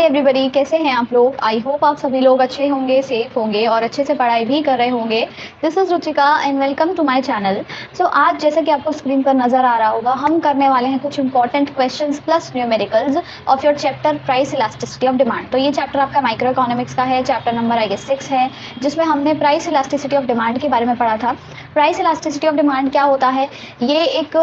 Everybody, कैसे हैं आप लोग। आई होप आप सभी लोग अच्छे होंगे, सेफ होंगे और अच्छे से पढ़ाई भी कर रहे होंगे। This is Ruchika and welcome to my channel. So आज जैसा कि आपको स्क्रीन पर नजर आ रहा होगा, हम करने वाले हैं कुछ important questions plus numericals of your chapter price elasticity of demand. तो ये चैप्टर आपका माइक्रो इकोनॉमिक्स का है, चैप्टर नंबर आई गेस 6 है, जिसमें हमने प्राइस इलास्टिसिटी ऑफ डिमांड के बारे में पढ़ा था। प्राइस इलास्टिसिटी ऑफ डिमांड क्या होता है? ये एक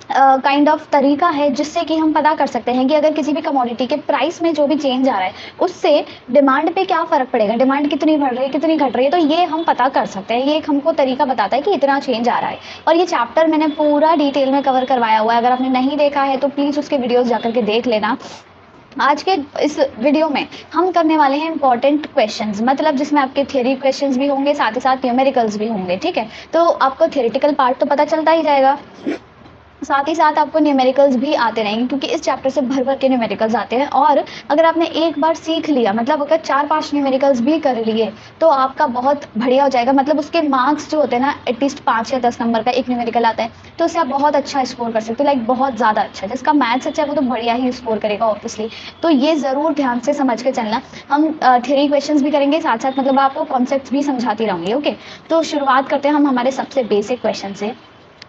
काइंड ऑफ तरीका है जिससे कि हम पता कर सकते हैं कि अगर किसी भी कमोडिटी के प्राइस में जो भी चेंज आ रहा है उससे डिमांड पे क्या फ़र्क पड़ेगा, डिमांड कितनी बढ़ रही है कितनी घट रही है। तो ये हम पता कर सकते हैं, ये एक हमको तरीका बताता है कि इतना चेंज आ रहा है। और ये चैप्टर मैंने पूरा डिटेल में कवर करवाया हुआ है, अगर आपने नहीं देखा है तो प्लीज़ उसके वीडियोज़ जाकर के देख लेना। आज के इस वीडियो में हम करने वाले हैं इंपॉर्टेंट क्वेश्चंस, मतलब जिसमें आपके थियरी क्वेश्चंस भी होंगे, साथ ही साथ न्यूमेरिकल्स भी होंगे। ठीक है, तो आपको थियरिटिकल पार्ट तो पता चलता ही जाएगा, साथ ही साथ आपको न्यूमेरिकल्स भी आते रहेंगे, क्योंकि इस चैप्टर से भर भर के न्यूमेरिकल्स आते हैं। और अगर आपने एक बार सीख लिया, मतलब अगर 4-5 न्यूमेरिकल्स भी कर लिए तो आपका बहुत बढ़िया हो जाएगा। मतलब उसके मार्क्स जो होते हैं ना, एटलीस्ट 5 या 10 नंबर का एक न्यूमेरिकल आता है, तो उससे आप बहुत अच्छा स्कोर कर सकते हो, लाइक बहुत ज़्यादा अच्छा। जिसका मैथ्स अच्छा है वो तो बढ़िया ही स्कोर करेगा ऑब्वियसली। तो ये ज़रूर ध्यान से समझ के चलना। हम थ्योरी क्वेश्चन भी करेंगे, साथ साथ मतलब आपको कॉन्सेप्ट भी समझाती रहूँगी। ओके, तो शुरुआत करते हैं हम हमारे सबसे बेसिक क्वेश्चन से।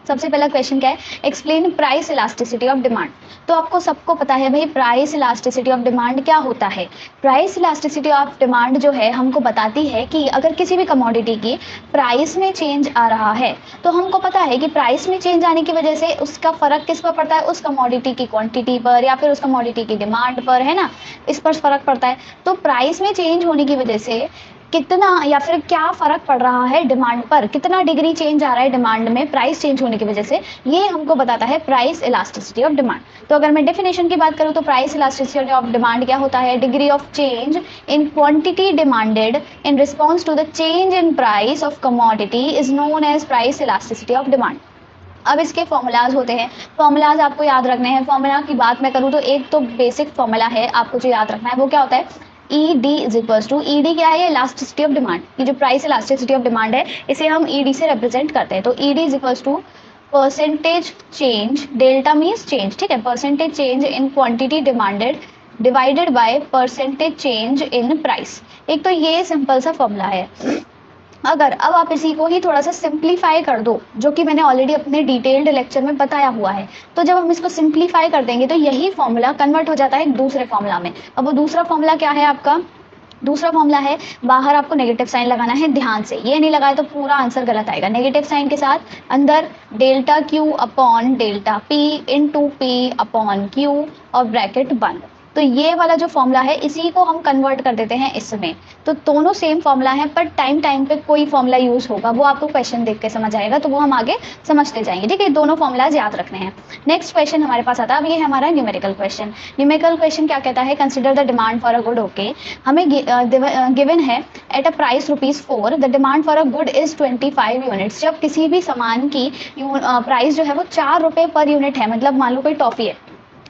सबसे पहला क्वेश्चन क्या है? Explain price elasticity of demand. तो आपको सबको पता है भाई, प्राइस इलास्टिसिटी ऑफ डिमांड क्या होता है। प्राइस इलास्टिसिटी ऑफ डिमांड जो है हमको बताती है कि अगर किसी भी कमोडिटी की प्राइस में चेंज आ रहा है, तो हमको पता है कि प्राइस में चेंज आने की वजह से उसका फर्क किस पर पड़ता है, उस कमोडिटी की क्वांटिटी पर या फिर उस कमोडिटी की डिमांड पर, है ना, इस पर फर्क पड़ता है। तो प्राइस में चेंज होने की वजह से कितना या फिर क्या फर्क पड़ रहा है डिमांड पर, कितना डिग्री चेंज आ रहा है डिमांड में प्राइस चेंज होने की वजह से, ये हमको बताता है प्राइस इलास्टिसिटी ऑफ डिमांड। तो अगर मैं डेफिनेशन की बात करूं तो प्राइस इलास्टिसिटी ऑफ डिमांड क्या होता है? Degree of change in quantity demanded in response to the change in price of commodity is known as price elasticity of demand. अब इसके फॉर्मूलाज होते हैं, फॉर्मूलाज आपको याद रखने हैं। फॉर्मूला की बात मैं करूँ तो एक तो बेसिक फॉर्मूला है आपको जो याद रखना है, वो क्या होता है? ED is equals to, ED क्या है? Elasticity of demand. ये जो प्राइस इलास्टिसिटी ऑफ डिमांड है इसे हम ED से रिप्रेजेंट करते हैं। तो ED is equals to percentage change, delta means change, ठीक है, percentage change in quantity demanded divided by percentage change in price. एक तो ये सिंपल सा फॉर्मूला है। अगर अब आप इसी को ही थोड़ा सा सिंप्लीफाई कर दो, जो कि मैंने ऑलरेडी अपने डिटेल्ड लेक्चर में बताया हुआ है, तो जब हम इसको सिंप्लीफाई कर देंगे तो यही फॉर्मूला कन्वर्ट हो जाता है एक दूसरे फॉर्मूला में। अब वो दूसरा फॉर्मूला क्या है आपका? दूसरा फॉर्मूला है, बाहर आपको नेगेटिव साइन लगाना है, ध्यान से, ये नहीं लगाए तो पूरा आंसर गलत आएगा। नेगेटिव साइन के साथ अंदर delta Q upon delta P into P upon Q और ब्रैकेट बंद। तो ये वाला जो फॉर्मूला है इसी को हम कन्वर्ट कर देते हैं इसमें। तो दोनों सेम फॉर्मूला है, पर टाइम टाइम पे कोई फॉर्मूला यूज होगा, वो आपको क्वेश्चन देख के समझ आएगा, तो वो हम आगे समझते जाएंगे। ठीक है, दोनों फॉर्मूलाज याद रखने हैं। नेक्स्ट क्वेश्चन हमारे पास आता है, अब ये है हमारा न्यूमेरिकल क्वेश्चन। न्यूमेरिकल क्वेश्चन क्या कहता है? Consider the demand for a good. Okay, हमें गिवन है eight a price ₹4 the demand for a good is 25 units. जब किसी भी सामान की प्राइस जो है वो ₹4 पर यूनिट है, मतलब मान लो कोई टॉफी है,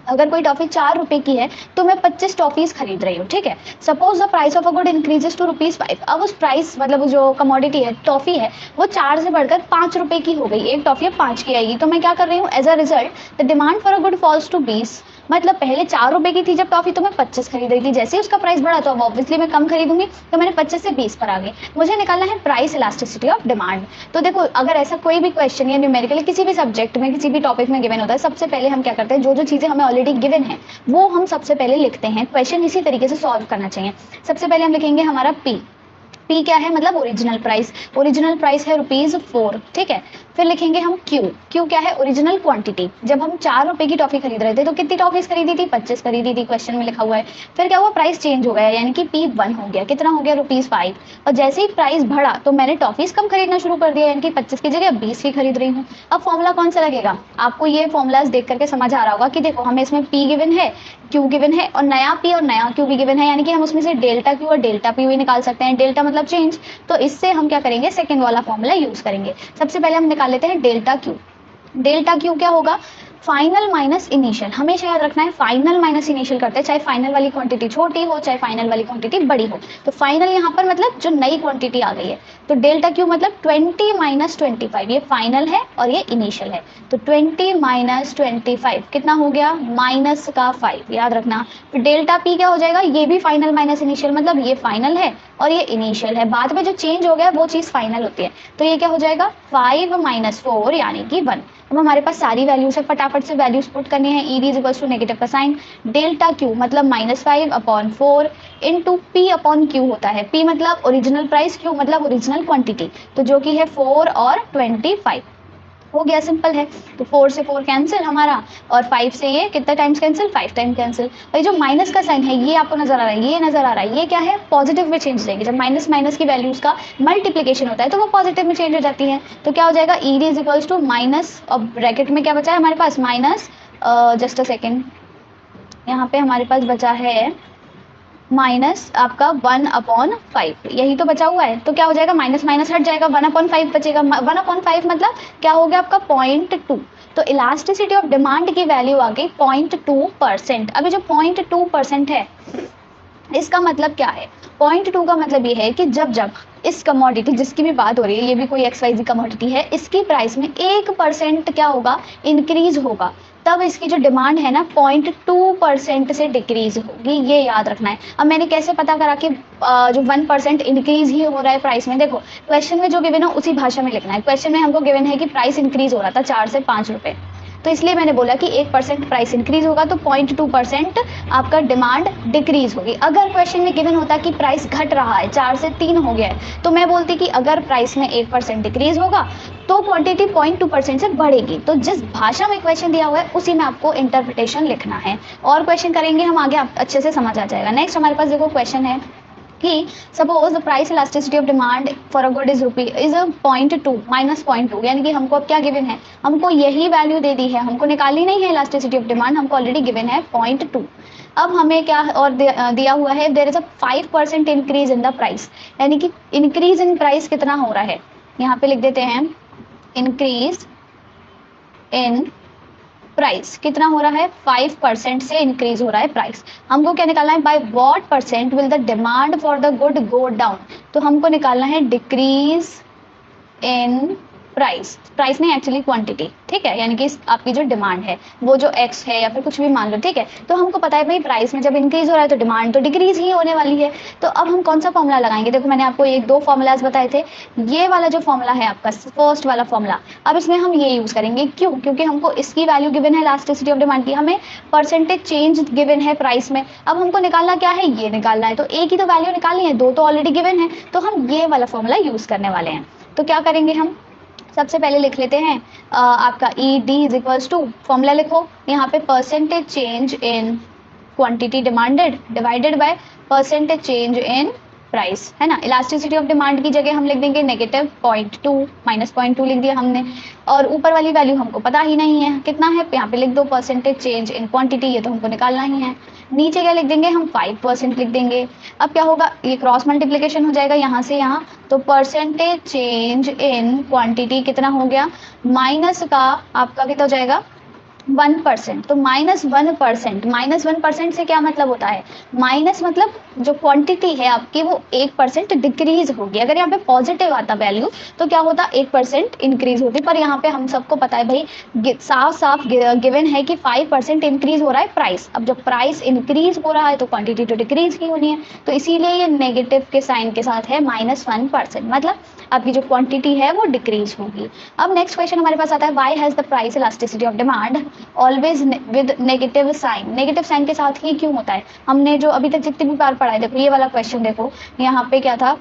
अगर कोई टॉफी ₹4 की है तो मैं 25 टॉफीज खरीद रही हूँ। ठीक है, suppose the price of a good increases to ₹5। अब उस प्राइस, मतलब जो कमोडिटी है, टॉफी है, वो 4 से बढ़कर ₹5 की हो गई, एक टॉफी अब 5 की आएगी। तो मैं क्या कर रही हूँ? As a result the demand for a good falls to 20। मतलब पहले ₹4 की थी जब टॉफी, तो मैं 25 खरीद रही थी, जैसे ही उसका प्राइस बढ़ा तो अब ऑब्वियसली मैं कम खरीदूंगी, तो मैंने 25 से 20 पर आ गई। मुझे निकालना है प्राइस इलास्टिसिटी ऑफ डिमांड। तो देखो, अगर ऐसा कोई भी क्वेश्चन या न्यूमेरिकल किसी भी सब्जेक्ट में किसी भी टॉपिक में गिवन होता है, सबसे पहले हम क्या करते हैं, जो जो चीजें हमें ऑलरेडी गिवन है वो हम सबसे पहले लिखते हैं। क्वेश्चन इसी तरीके से सॉल्व करना चाहिए। सबसे पहले हम लिखेंगे हमारा पी क्या है? मतलब ओरिजिनल प्राइस। ओरिजिनल प्राइस है ₹4। ठीक है, फिर लिखेंगे हम क्यू क्या है? Original quantity. जब हम ₹4 की टॉफी खरीद रहे थे तो कितनी टॉफीज खरीदी थी? 25 खरीदी थी, क्वेश्चन में लिखा हुआ है। फिर क्या हुआ? प्राइस चेंज हो गया, यानी कि P1 हो गया। कितना हो गया? ₹5। और जैसे ही प्राइस बढ़ा तो मैंने टॉफीज कम खरीदना शुरू कर दिया, यानी कि 25 की जगह 20 की खरीद रही हूँ। अब फॉर्मूला कौन सा लगेगा? आपको ये फॉर्मूलाज देख करके समझ आ रहा होगा कि देखो, हमें इसमें P गिवन है, क्यू गिवन है, और नया P और नया Q भी गिवन है, यानी कि हम उसमें से डेल्टा Q और डेल्टा P भी निकाल सकते हैं। डेल्टा मतलब चेंज, तो इससे हम क्या करेंगे? सेकंड वाला फॉर्मूला यूज करेंगे। सबसे पहले हम निकाल लेते हैं डेल्टा क्यू। डेल्टा क्यू क्या होगा? Final minus initial. हमेशा याद रखना है, फाइनल माइनस इनिशियल करते हैं, चाहे फाइनल वाली क्वांटिटी छोटी हो चाहे फाइनल वाली क्वांटिटी बड़ी हो। तो फाइनल यहाँ पर मतलब जो नई क्वांटिटी आ गई है, तो डेल्टा क्यू मतलब 20 माइनस 25, ये फाइनल है और ये इनिशियल है। तो 20 माइनस 25 कितना हो गया, माइनस का 5, याद रखना। फिर डेल्टा पी क्या हो जाएगा, ये भी फाइनल माइनस इनिशियल, मतलब ये फाइनल है और ये इनिशियल है, बाद में जो चेंज हो गया वो चीज़ फाइनल होती है। तो ये क्या हो जाएगा, 5 माइनस 4 यानी कि 1। अब हमारे पास सारी वैल्यूज है, फटाफट से वैल्यूज पुट करनी है। E D is equals to negative का साइन, डेल्टा क्यू मतलब -5/4 इंटू पी अपॉन क्यू होता है। पी मतलब ओरिजिनल प्राइस, क्यू मतलब ओरिजिनल क्वांटिटी, तो जो कि है 4 और 25। हो गया, सिंपल है। तो 4 से 4 कैंसिल हमारा, और 5 से ये कितना टाइम्स कैंसिल, 5 टाइम कैंसिल। भाई जो माइनस का साइन है ये आपको नजर आ रहा है, ये नजर आ रहा है, ये क्या है, पॉजिटिव में चेंज रहेगी। जब माइनस माइनस की वैल्यूज का मल्टीप्लीकेशन होता है तो वो पॉजिटिव में चेंज हो जाती है। तो क्या हो जाएगा, E D is equals to minus, और ब्रैकेट में क्या बचा है हमारे पास, माइनस, जस्ट अ सेकेंड, यहाँ पे हमारे पास बचा है माइनस आपका 1/5, यही तो बचा हुआ है। तो क्या हो जाएगा, माइनस माइनस हट जाएगा, 1/5 बचेगा। 1/5 मतलब क्या हो गया आपका 0.2। तो इलास्टिसिटी ऑफ डिमांड की वैल्यू आ गई 0.2%। अभी जो 0.2% है इसका मतलब क्या है, 0.2 का मतलब ये है कि जब जब इस कमोडिटी जिसकी भी बात हो रही है, ये भी कोई XYZ कमोडिटी है, इसकी प्राइस में 1% क्या होगा, इंक्रीज होगा, तब इसकी जो डिमांड है ना 0.2% से डिक्रीज होगी, ये याद रखना है। अब मैंने कैसे पता करा कि जो 1% इंक्रीज ही हो रहा है प्राइस में, देखो क्वेश्चन में जो गिवन है उसी भाषा में लिखना है। क्वेश्चन में हमको गिवन है कि प्राइस इंक्रीज हो रहा था 4 से 5 रुपए, तो इसलिए मैंने बोला कि 1% प्राइस इंक्रीज होगा तो 0.2% आपका डिमांड डिक्रीज होगी। अगर क्वेश्चन में गिवन होता कि प्राइस घट रहा है, 4 से 3 हो गया है, तो मैं बोलती कि अगर प्राइस में 1% डिक्रीज होगा तो क्वांटिटी 0.2% से बढ़ेगी। तो जिस भाषा में क्वेश्चन दिया हुआ है उसी में आपको इंटरप्रिटेशन लिखना है। और क्वेश्चन करेंगे हम आगे, आप अच्छे से समझ आ जाएगा। नेक्स्ट हमारे पास देखो क्वेश्चन है कि suppose the price elasticity of demand for a good is rupee is 0.2 minus 0.2, यानी कि हमको अब क्या गिवन है, हमको यही वैल्यू दे दी है, हमको निकालनी नहीं है इलास्टिसिटी ऑफ डिमांड, हमको ऑलरेडी गिवन है 0.2। अब हमें क्या और दिया हुआ है, there is a 5% increase in the price, यानी कि इंक्रीज इन प्राइस कितना हो रहा है, यहाँ पे लिख देते हैं इंक्रीज इन प्राइस कितना हो रहा है, 5% से इंक्रीज हो रहा है प्राइस। हमको क्या निकालना है, by what percent will the demand for the good go down, तो हमको निकालना है डिक्रीज इन प्राइस, प्राइस नहीं एक्चुअली क्वांटिटी, ठीक है, यानी कि आपकी जो डिमांड है वो जो एक्स है या फिर कुछ भी मान लो, ठीक है। तो हमको पता है भाई प्राइस में जब इंक्रीज हो रहा है तो डिमांड तो डिक्रीज ही होने वाली है। तो अब हम कौन सा फॉर्मूला लगाएंगे, देखो मैंने आपको एक दो फॉर्मूलाज बताए थे, ये वाला जो फॉर्मूला है आपका फर्स्ट वाला फॉर्मूला, अब इसमें हम ये यूज करेंगे। क्यों, क्योंकि हमको इसकी वैल्यू गिवन है इलास्टिसिटी ऑफ डिमांड की, हमें परसेंटेज चेंज गिवन है प्राइस में। अब हमको निकालना क्या है, ये निकालना है, तो एक ही तो वैल्यू निकालनी है, दो तो ऑलरेडी गिवन है, तो हम ये वाला फॉर्मूला यूज करने वाले हैं। तो क्या करेंगे हम, सबसे पहले लिख लेते हैं आपका E D is equals to, formula लिखो यहाँ पे, percentage change in quantity demanded divided by percentage change in price, है ना। इलास्टिसिटी ऑफ डिमांड की जगह हम लिख देंगे -0.2 माइनस 0.2 लिख दिया हमने, और ऊपर वाली वैल्यू हमको पता ही नहीं है कितना है, यहाँ पे लिख दो परसेंटेज चेंज इन क्वांटिटी, ये तो हमको निकालना ही है। नीचे क्या लिख देंगे हम, 5% लिख देंगे। अब क्या होगा, ये क्रॉस मल्टीप्लिकेशन हो जाएगा यहाँ से यहाँ, तो परसेंटेज चेंज इन क्वांटिटी कितना हो गया, माइनस का आपका कितना हो जाएगा 1%, तो -1%, -1% से क्या मतलब होता है, माइनस मतलब जो क्वांटिटी है आपकी वो 1% डिक्रीज होगी। अगर यहाँ पे पॉजिटिव आता वैल्यू तो क्या होता, 1% इंक्रीज होती, पर यहाँ पे हम सबको पता है भाई साफ साफ गिवन है कि 5% इंक्रीज हो रहा है प्राइस। अब जब प्राइस इंक्रीज हो रहा है तो क्वांटिटी तो डिक्रीज ही होनी है, तो इसीलिए ये नेगेटिव के साइन के साथ है -1%, मतलब आपकी जो क्वांटिटी है वो डिक्रीज होगी। अब नेक्स्ट क्वेश्चन हमारे पास आता है, why has the price elasticity of demand always with negative sign, negative sign के साथ ही क्यों होता है। हमने जो अभी तक जितनी भी बार पढ़ा है, देखो ये वाला क्वेश्चन देखो, यहाँ पे क्या था,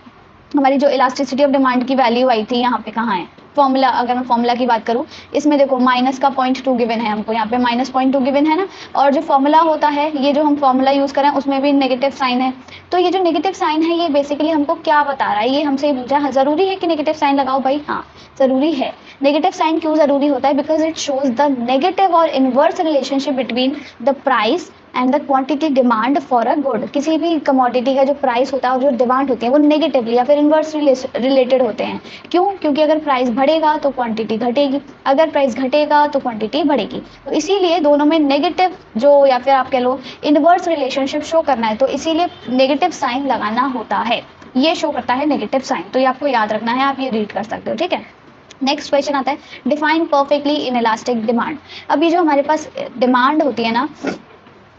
हमारी जो इलास्टिसिटी ऑफ डिमांड की वैल्यू आई थी यहाँ पे कहाँ है फॉर्मूला, अगर मैं फॉर्मूला की बात करूँ इसमें देखो माइनस का 0.2 गिवन है हमको, यहाँ पे -0.2 गिवन है ना, और जो फॉर्मूला होता है ये जो हम फॉर्मूला यूज करें उसमें भी नेगेटिव साइन है। तो ये जो नेगेटिव साइन है ये बेसिकली हमको क्या बता रहा है, ये हमसे पूछा है, जरूरी है कि नेगेटिव साइन लगाओ भाई, हाँ जरूरी है। नेगेटिव साइन क्यों जरूरी होता है, because it shows the negative और inverse relationship between the price and the quantity demand for a good. किसी भी कमोडिटी का जो प्राइस होता है और जो डिमांड होती है वो नेगेटिवली या फिर इनवर्स रिलेटेड होते हैं। क्यों, क्योंकि अगर प्राइस बढ़ेगा तो क्वांटिटी घटेगी, अगर प्राइस घटेगा तो क्वांटिटी बढ़ेगी, तो इसीलिए दोनों में नेगेटिव जो या फिर आप कह लो इनवर्स रिलेशनशिप शो करना है, तो इसीलिए नेगेटिव साइन लगाना होता है। ये शो करता है नेगेटिव साइन। तो ये आपको याद रखना है, आप ये रीड कर सकते हो, ठीक है। नेक्स्ट क्वेश्चन आता है define perfectly in elastic demand. अब ये जो हमारे पास डिमांड होती है ना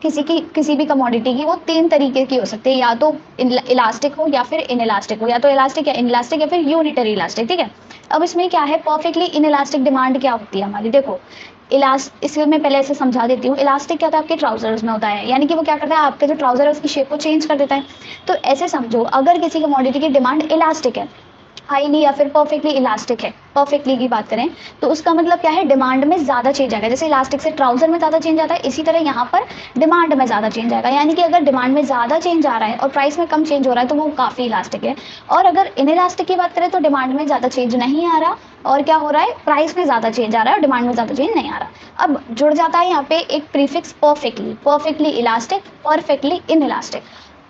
किसी भी कमोडिटी की, वो 3 तरीके की हो सकती है, या तो इलास्टिक हो या फिर इनइलास्टिक हो, या तो इलास्टिक या इनइलास्टिक या फिर यूनिटरी इलास्टिक, ठीक है। अब इसमें क्या है परफेक्टली इनइलास्टिक डिमांड क्या होती है हमारी, देखो इसमें मैं पहले ऐसे समझा देती हूँ। इलास्टिक क्या होता है, आपके ट्राउजर्स में होता है, यानी कि वो क्या करता है, आपके जो ट्राउजर है उसकी शेप को चेंज कर देता है। तो ऐसे समझो, अगर किसी कमोडिटी की डिमांड इलास्टिक है, हाईली या फिर परफेक्टली इलास्टिक है, परफेक्टली की बात करें तो उसका मतलब क्या है, डिमांड में ज़्यादा चेंज आएगा। जैसे इलास्टिक से ट्राउजर में ज़्यादा चेंज आता है, इसी तरह यहाँ पर डिमांड में ज़्यादा चेंज आएगा। यानी कि अगर डिमांड में ज़्यादा चेंज आ रहा है और प्राइस में कम चेंज हो रहा है तो वो काफ़ी इलास्टिक है। और अगर इनइलास्टिक की बात करें तो डिमांड में ज़्यादा चेंज नहीं आ रहा और क्या हो रहा है, प्राइस में ज़्यादा चेंज आ रहा है और डिमांड में ज़्यादा चेंज नहीं आ रहा। अब जुड़ जाता है यहाँ पे एक prefix perfectly, perfectly elastic, perfectly inelastic.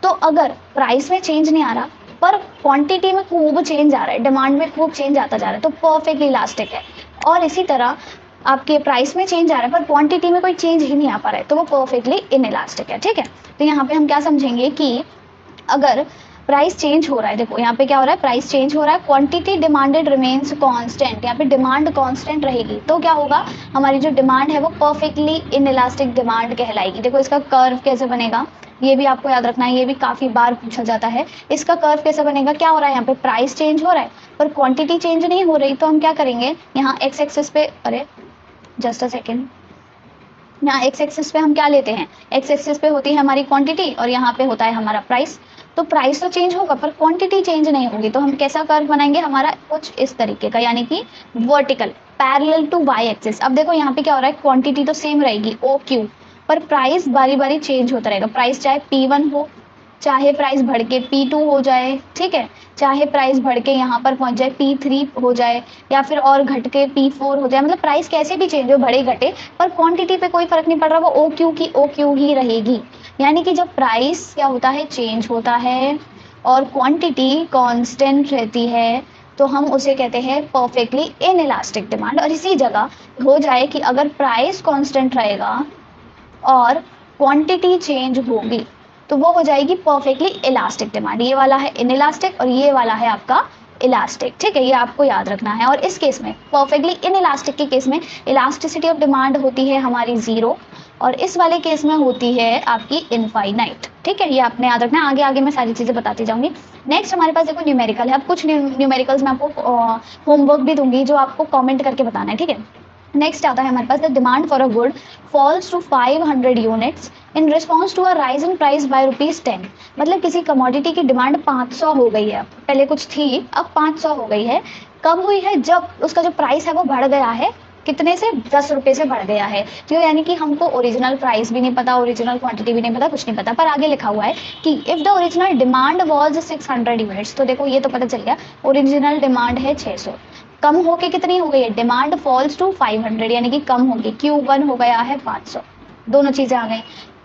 तो अगर प्राइस में चेंज नहीं आ रहा पर क्वांटिटी में खूब चेंज आ रहा है, डिमांड में खूब चेंज आता जा रहा है, तो परफेक्टली इलास्टिक है। और इसी तरह आपके प्राइस में चेंज आ रहा है पर क्वांटिटी में कोई चेंज ही नहीं आ पा रहा है, तो वो परफेक्टली इनइलास्टिक है, ठीक है। तो यहाँ पे हम क्या समझेंगे कि अगर प्राइस चेंज हो रहा है, देखो यहाँ पे क्या हो रहा है, प्राइस चेंज हो रहा है, क्वांटिटी डिमांडेड रिमेन्स कांस्टेंट, यहाँ पे डिमांड कांस्टेंट रहेगी, तो क्या होगा, हमारी जो डिमांड है वो परफेक्टली इनइलास्टिक डिमांड कहलाएगी। देखो इसका कर्व कैसे बनेगा, ये भी आपको याद रखना है, ये भी काफी बार पूछा जाता है। इसका कर्व कैसे बनेगा, क्या हो रहा है, यहाँ पे प्राइस चेंज हो रहा है पर क्वांटिटी चेंज नहीं हो रही, तो हम क्या करेंगे, यहाँ एक्स एक्सिस पे, अरे जस्ट अ सेकेंड, यहाँ एक्स एक्सिस पे हम क्या लेते हैं, एक्स एक्सिस पे होती है हमारी क्वांटिटी और यहाँ पे होता है हमारा प्राइस। तो प्राइस तो चेंज होगा पर क्वांटिटी चेंज नहीं होगी, तो हम कैसा कर्व बनाएंगे, हमारा कुछ इस तरीके का, यानी कि vertical parallel to Y axis. अब देखो यहाँ पे क्या हो रहा है, क्वांटिटी तो सेम रहेगी ओ क्यू, पर प्राइस बारी बारी चेंज होता रहेगा। प्राइस चाहे P1 हो, चाहे प्राइस बढ़ के P2 हो जाए, ठीक है, चाहे प्राइस बढ़ के यहाँ पर पहुंच जाए P3 हो जाए, या फिर और घट के P4 हो जाए, मतलब प्राइस कैसे भी चेंज हो, बढ़े घटे, पर क्वांटिटी पे कोई फर्क नहीं पड़ रहा, वो ओ क्यू की ओ क्यू ही रहेगी। यानी कि जब प्राइस क्या होता है, चेंज होता है और क्वांटिटी कांस्टेंट रहती है, तो हम उसे कहते हैं परफेक्टली इनइलास्टिक डिमांड। और इसी जगह हो जाए कि अगर प्राइस कांस्टेंट रहेगा और क्वांटिटी चेंज होगी तो वो हो जाएगी परफेक्टली इलास्टिक डिमांड। ये वाला है इनइलास्टिक और ये वाला है आपका इलास्टिक, ठीक है, ये आपको याद रखना है। और इस केस में परफेक्टली इनइलास्टिक के केस में इलास्टिसिटी ऑफ डिमांड होती है हमारी 0 और इस वाले केस में होती है आपकी इनफाइनाइट, ठीक है, ये आपने याद रखना है। आगे आगे मैं सारी चीजें बताती जाऊंगी। नेक्स्ट हमारे पास देखो न्यूमेरिकल है। अब कुछ न्यूमेरिकल्स मैं आपको होमवर्क भी दूंगी जो आपको कॉमेंट करके बताना है, ठीक है। नेक्स्ट आता है हमारे पास the demand for a good falls to 500 units in response to a rise in price by ₹10। मतलब किसी कमोडिटी की डिमांड 500 हो गई है, पहले कुछ थी अब 500 हो गई है। कब हुई है, जब उसका जो प्राइस है वो बढ़ गया है, कितने से, 10 रुपए से बढ़ गया है। क्यों, यानी कि हमको ओरिजिनल प्राइस भी नहीं पता, ओरिजिनल क्वांटिटी भी नहीं पता, कुछ नहीं पता, पर आगे लिखा हुआ है कि if the original demand was 600 units, तो देखो ये तो पता चल गया ओरिजिनल डिमांड है 600, कम होके कितनी हो गई है, डिमांड फॉल्स टू 500, यानी कि कम होगी, Q1 हो गया है 500, दोनों चीजें आ गई।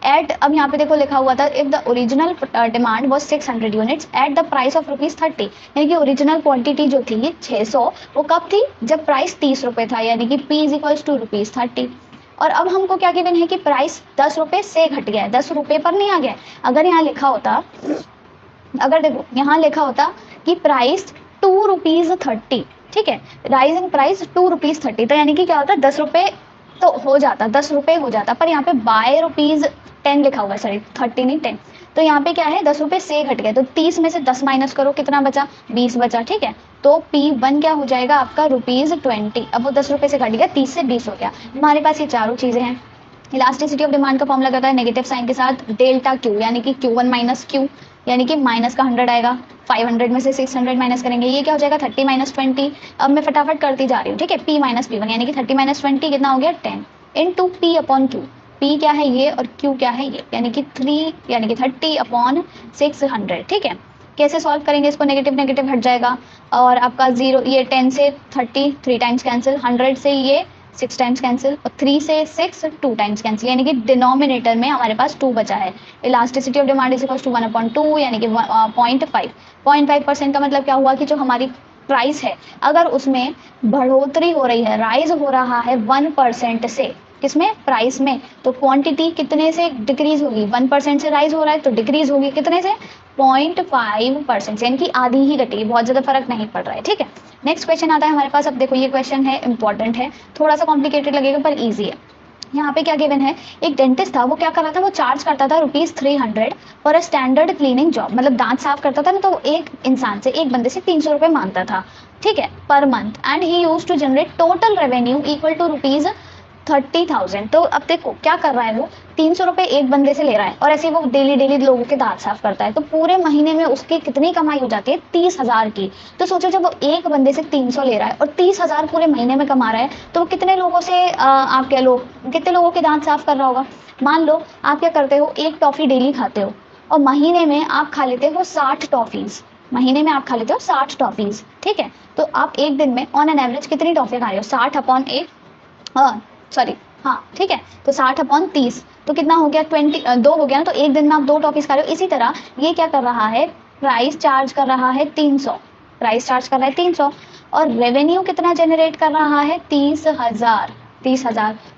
एट, अब यहाँ पे देखो लिखा हुआ था if the original demand was 600 units at the price of ₹30, यानी कि ओरिजिनल क्वांटिटी जो थी 600 वो कब थी, जब प्राइस 30 रुपए था, यानी कि P इज इक्वल्स टू ₹30। और अब हमको क्या गिवन है कि प्राइस 10 रुपए से घट गया है, 10 रुपए पर नहीं आ गया। अगर यहाँ लिखा होता, अगर देखो यहाँ लिखा होता कि प्राइस ₹2.30, ठीक है, राइजिंग प्राइस ₹2.30, तो यानी कि क्या होता है, 10 रुपए तो हो जाता, 10 रुपए हो जाता, पर यहाँ पे बाय ₹10 लिखा हुआ है, सॉरी 30 नहीं 10, तो यहाँ पे क्या है 10 रुपए से घट गया, तो 30 में से 10 माइनस करो, कितना बचा, 20 बचा, ठीक है। तो P1 क्या हो जाएगा आपका ₹20। अब वो 10 रुपए से घट गया, 30 से 20 हो गया। हमारे पास ये चारों चीजें हैं। इलास्टिसिटी ऑफ डिमांड का फॉर्मूला करता है नेगेटिव साइन के साथ डेल्टा Q, यानी कि Q1 माइनस Q, यानी कि माइनस का 100 आएगा, 500 में से 600 माइनस करेंगे, ये क्या हो जाएगा 30 माइनस 20। अब मैं फटाफट करती जा रही हूँ, ठीक है, P माइनस P1 यानी कि 30 माइनस 20 कितना हो गया 10 into P upon Q। P क्या है ये और Q क्या है ये, यानी कि 3 यानी कि 30 अपॉन 600, ठीक है। कैसे सॉल्व करेंगे इसको, नेगेटिव नेगेटिव हट जाएगा और आपका 0, ये 10 से 30 3 टाइम्स कैंसिल, 100 से ये 6 टाइम्स कैंसिल और 3 से 6 2 टाइम्स कैंसिल, यानी कि डिनोमिनेटर में हमारे पास 2 बचा है। Elasticity of demand is equal to 1/2 यानी कि 0.5% का मतलब क्या हुआ कि जो हमारी प्राइस है अगर उसमें बढ़ोतरी हो रही है, राइज हो रहा है 1% से, किसमें, प्राइस में, तो क्वांटिटी कितने से डिक्रीज होगी, 1% से राइज हो रहा है तो डिक्रीज होगी कितने से, 0.5%, यानी कि आधी ही घटी, बहुत ज़्यादा फर्क नहीं पड़ रहा है। ठीक है, नेक्स्ट क्वेश्चन आता है हमारे पास। अब देखो ये क्वेश्चन है, इंपॉर्टेंट है, थोड़ा सा कॉम्प्लिकेटेड लगेगा पर ईजी है। यहाँ पे क्या गिवन है, एक डेंटिस्ट था, वो क्या कर रहा था, वो चार्ज करता था ₹300 for a standard cleaning job, मतलब दांत साफ करता था ना, तो एक इंसान से, एक बंदे से 300 रुपए मांगता था, ठीक है, per month, and he used to generate total revenue equal to ₹30,000। तो अब देखो क्या कर रहा है, वो 300 रुपए एक बंदे से ले रहा है, और ऐसे वो डेली डेली लोगों के दांत साफ करता है, तो पूरे महीने में उसकी कितनी कमाई हो जाती है, 30,000 की। तो सोचो जब वो एक बंदे से 300 ले रहा है और 30,000 पूरे महीने में कमा रहा है, तो वो कितने लोगों से आप कह लो कितने लोगों के दांत साफ कर रहा होगा। मान लो आप क्या करते हो, एक टॉफी डेली खाते हो, और महीने में आप खा लेते हो 60 टॉफीज, महीने में आप खा लेते हो 60 टॉफीज, ठीक है। तो आप एक दिन में ऑन एन एवरेज कितनी टॉफी खा रहे हो, 60 अपॉन एक, सॉरी, हाँ ठीक है, तो 60 अपॉन 30, तो कितना हो गया, 2 हो गया ना, तो एक दिन में आप 2 टॉफीज खा रहे हो। इसी तरह ये क्या कर रहा है, प्राइस चार्ज कर रहा है 300, प्राइस चार्ज कर रहा है 300, और रेवेन्यू कितना जनरेट कर रहा है, 30,000।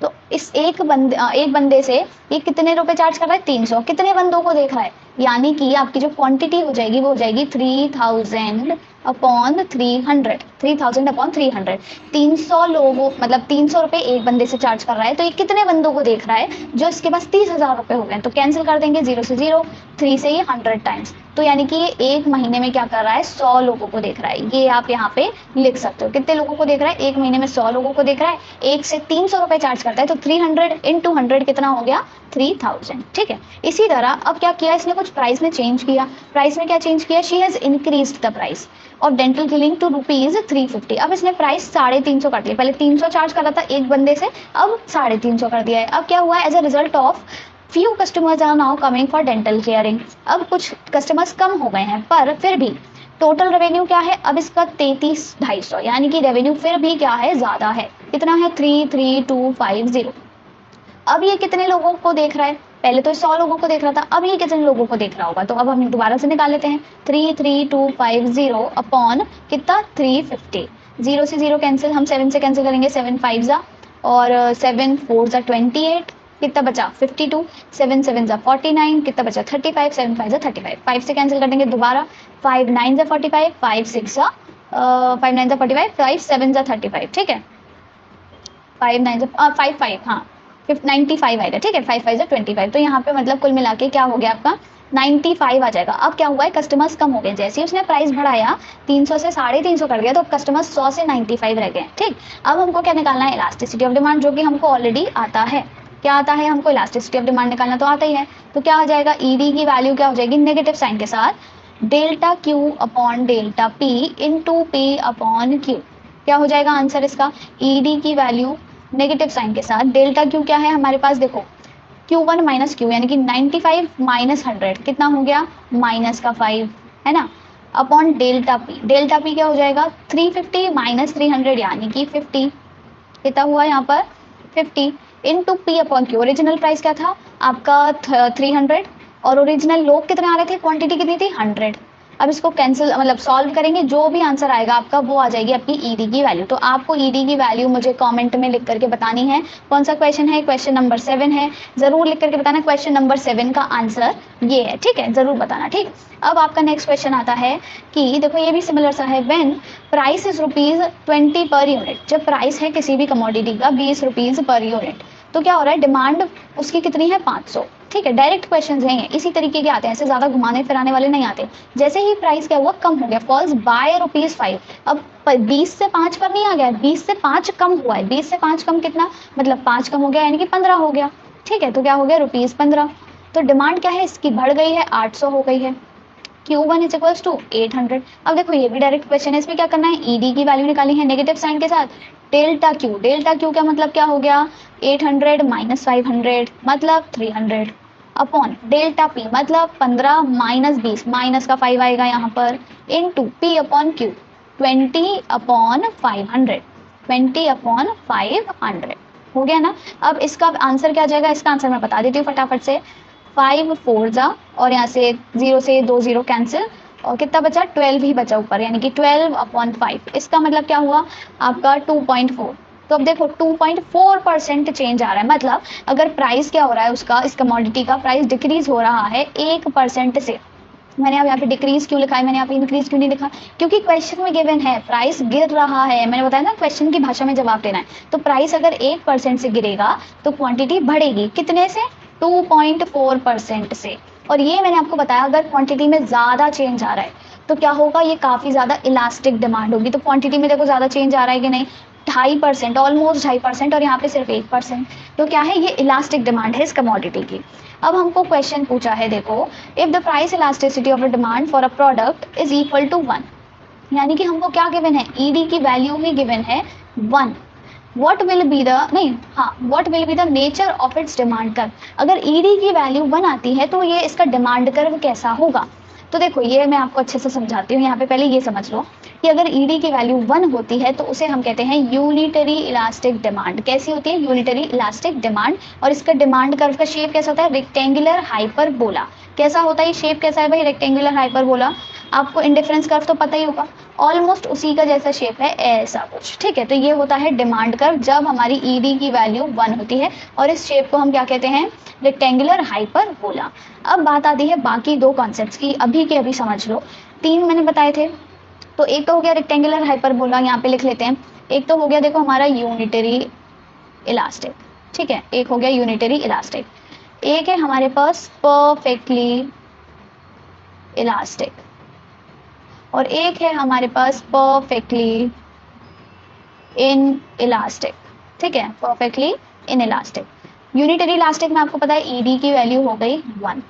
तो इस एक बंदे से ये कितने रुपए चार्ज कर रहा है, 300, कितने बंदों को देख रहा है, यानी कि आपकी जो क्वांटिटी हो जाएगी वो हो जाएगी 3000 अपॉन 300, 3000 अपॉन 300, 300 लोगों, मतलब 300 रुपए एक बंदे से चार्ज कर रहा है, तो ये कितने बंदों को देख रहा है, जो इसके पास 30,000 रुपए हो गए, तो कैंसिल कर देंगे, 0 से 0, 3 से ये 100 टाइम्स, तो यानी कि ये एक महीने में क्या कर रहा है, 100 लोगों को देख रहा है। ये आप यहाँ पे लिख सकते हो, कितने लोगों को देख रहा है, एक महीने में 100 लोगों को देख रहा है, एक से 300 रुपए चार्ज करता है, तो 300 इंटू 100 कितना हो गया, 3000। ठीक है, इसी तरह अब क्या किया इसने, कुछ प्राइस में चेंज किया, प्राइस में क्या चेंज किया, she has increased the price of dental cleaning to ₹350। अब इसने प्राइस 350 कर दिया, पहले 300 चार्ज कर रहा था एक बंदे से, अब 350 कर दिया है। अब क्या हुआ, as a result of few customers are now coming for dental caring, अब कुछ कस्टमर्स कम हो गए हैं, पर फिर भी टोटल रेवेन्यू क्या है, अब इसका 33,250, यानी कि रेवेन्यू फिर भी क्या है, ज्यादा है, कितना है, 33250। अब ये कितने लोगों को देख रहा है, पहले तो 100 लोगों को देख रहा था, अब ये कितने लोगों को देख रहा होगा, तो अब हम दोबारा से निकाल लेते हैं, 33250 अपॉन कितना, 350, 0 से 0 कैंसिल, हम 7 से कैंसिल करेंगे, 7 5 जा, और 7 4 जा 28, कितना बचा 52, 7 7 जा 49, कितना बचा 35, 7 5 जा 35, 5 से कैंसिल कर देंगे दोबारा, 5 9 जा 45, 5 6 जा 5 9 जा 45, 5 7 जा 35, ठीक है, 5 9 जा 5 5, हाँ 95 आएगा, ठीक है, 5 5 जा 25, तो यहाँ पे मतलब कुल मिला के क्या हो गया आपका 95 आ जाएगा। अब क्या हुआ है, कस्टमर्स कम हो गए, जैसे ही उसने प्राइस बढ़ाया 300 से 350 कर दिया, तो अब कस्टमर्स 100 से 95 रह गए। ठीक, अब हमको क्या निकालना है, इलास्टिसिटी ऑफ डिमांड, जो कि हमको ऑलरेडी आता है। क्या आता है हमको, इलास्टिसिटी ऑफ डिमांड निकालना तो आता ही है। तो क्या हो जाएगा, ईडी की वैल्यू क्या हो जाएगी, नेगेटिव साइन के साथ delta Q upon delta P into P upon Q. क्या हो जाएगा आंसर इसका, ईडी की वैल्यू नेगेटिव साइन के साथ, डेल्टा क्यू क्या है हमारे पास, देखो Q1 माइनस क्यू, यानी कि 95 माइनस 100 कितना हो गया, माइनस का 5, है ना, upon delta P, delta P क्या हो जाएगा 350 माइनस 300, यानी कि 50, कितना हुआ यहाँ पर 50, into P upon Q, original price क्या था आपका 300, और ओरिजिनल लोग कितने आ रहे थे, क्वांटिटी कितनी थी 100। अब इसको कैंसिल मतलब सॉल्व करेंगे, जो भी आंसर आएगा आपका वो आ जाएगी आपकी ईडी की वैल्यू। तो आपको ईडी की वैल्यू मुझे कमेंट में लिख करके बतानी है। कौन सा क्वेश्चन है, क्वेश्चन नंबर 7 है, जरूर लिख करके बताना क्वेश्चन नंबर 7 का आंसर ये है, ठीक है, जरूर बताना। ठीक, अब आपका नेक्स्ट क्वेश्चन आता है कि देखो ये भी सिमिलर सा है, when price is ₹20 per unit, जब प्राइस है किसी भी कमोडिटी का ₹20 पर यूनिट, तो क्या हो रहा है, डिमांड उसकी कितनी है 500। ठीक है, डायरेक्ट क्वेश्चन है ये, इसी तरीके के आते हैं, ऐसे ज्यादा घुमाने फिराने वाले नहीं आते। जैसे ही प्राइस क्या हुआ, कम हो गया, फॉल्स बाय ₹5, अब 20 से 5 पर नहीं आ गया, 20 से 5 कम हुआ है, 20 से 5 कम कितना, मतलब 5 कम हो गया, यानी कि 15 हो गया। ठीक है, तो क्या हो गया ₹15, तो डिमांड क्या है इसकी बढ़ गई है, 800 हो गई है। Q1 is equals to 800। अब देखो ये भी डायरेक्ट क्वेश्चन है, इसमें क्या करना है, ईडी की वैल्यू निकाली है नेगेटिव साइन के साथ, डेल्टा क्यू, डेल्टा क्यू का मतलब क्या हो गया, 800 माइनस 500 मतलब 300, अपॉन डेल्टा पी मतलब 15 माइनस 20, माइनस का 5 आएगा यहाँ पर, into P upon Q 20 upon 500, 20 upon 500 हो गया ना। अब इसका आंसर क्या आ जाएगा, इसका आंसर मैं बता देती हूँ फटाफट से, 5 4 जा, और यहाँ से 0 से 2 0 कैंसिल, और कितना बचा 12 ही बचा ऊपर, यानी कि 12 अपॉन 5, इसका मतलब क्या हुआ आपका 2.4। तो अब देखो 2.4% चेंज आ रहा है, मतलब अगर प्राइस क्या हो रहा है उसका, इस कमोडिटी का प्राइस डिक्रीज हो रहा है 1% से, मैंने अब यहाँ पे डिक्रीज क्यों लिखा है, मैंने यहाँ पे इंक्रीज क्यों नहीं लिखा, क्योंकि क्वेश्चन में गिवन है प्राइस गिर रहा है। मैंने बताया ना क्वेश्चन की भाषा में जवाब देना है। तो प्राइस अगर 1% से गिरेगा तो क्वांटिटी बढ़ेगी, कितने से, 2.4% से। और ये मैंने आपको बताया अगर क्वांटिटी में ज़्यादा चेंज आ रहा है तो क्या होगा, ये काफ़ी ज़्यादा इलास्टिक डिमांड होगी। तो क्वांटिटी में देखो ज़्यादा चेंज आ रहा है कि नहीं, 2.5%, ऑलमोस्ट 2.5%, और यहाँ पे सिर्फ 1%। तो क्या है, ये इलास्टिक डिमांड है इस कमोडिटी की। अब हमको क्वेश्चन पूछा है, देखो, if the price elasticity of a demand for a product is equal to 1, यानी कि हमको क्या गिवन है, ईडी की वैल्यू ही गिवन है 1। व्हाट विल बी द, नहीं हाँ, what will be the nature of its demand curve. अगर ईडी की वैल्यू 1 आती है तो ये इसका डिमांड कर्व कैसा होगा। तो देखो ये मैं आपको अच्छे से समझाती हूँ। यहाँ पे पहले ये समझ लो कि अगर ईडी की वैल्यू 1 होती है तो उसे हम कहते हैं यूनिटरी इलास्टिक डिमांड। कैसी होती है, यूनिटरी इलास्टिक डिमांड। और इसका डिमांड कर्व का शेप कैसा होता है, रेक्टेंगुलर हाइपरबोला। कैसा होता है, शेप कैसा है भाई, रेक्टेंगुलर हाइपरबोला। आपको इंडिफरेंस कर्व तो पता ही होगा, ऑलमोस्ट उसी का जैसा शेप है, ऐसा कुछ, ठीक है। तो ये होता है डिमांड कर्व जब हमारी ईडी की वैल्यू 1 होती है, और इस शेप को हम क्या कहते हैं, रेक्टेंगुलर हाइपरबोला। अब बात आती है बाकी दो कॉन्सेप्ट्स की, अभी के अभी समझ लो। 3 मैंने बताए थे, तो एक तो हो गया रेक्टेंगुलर हाइपरबोला, यहाँ पे लिख लेते हैं। एक तो हो गया देखो हमारा यूनिटरी इलास्टिक, ठीक है, एक हो गया यूनिटरी इलास्टिक। एक है हमारे पास परफेक्टली इलास्टिक, और एक है हमारे पास परफेक्टली इन इलास्टिक, ठीक है, perfectly in elastic. Unitary elastic में आपको पता है ईडी की वैल्यू हो गई 1।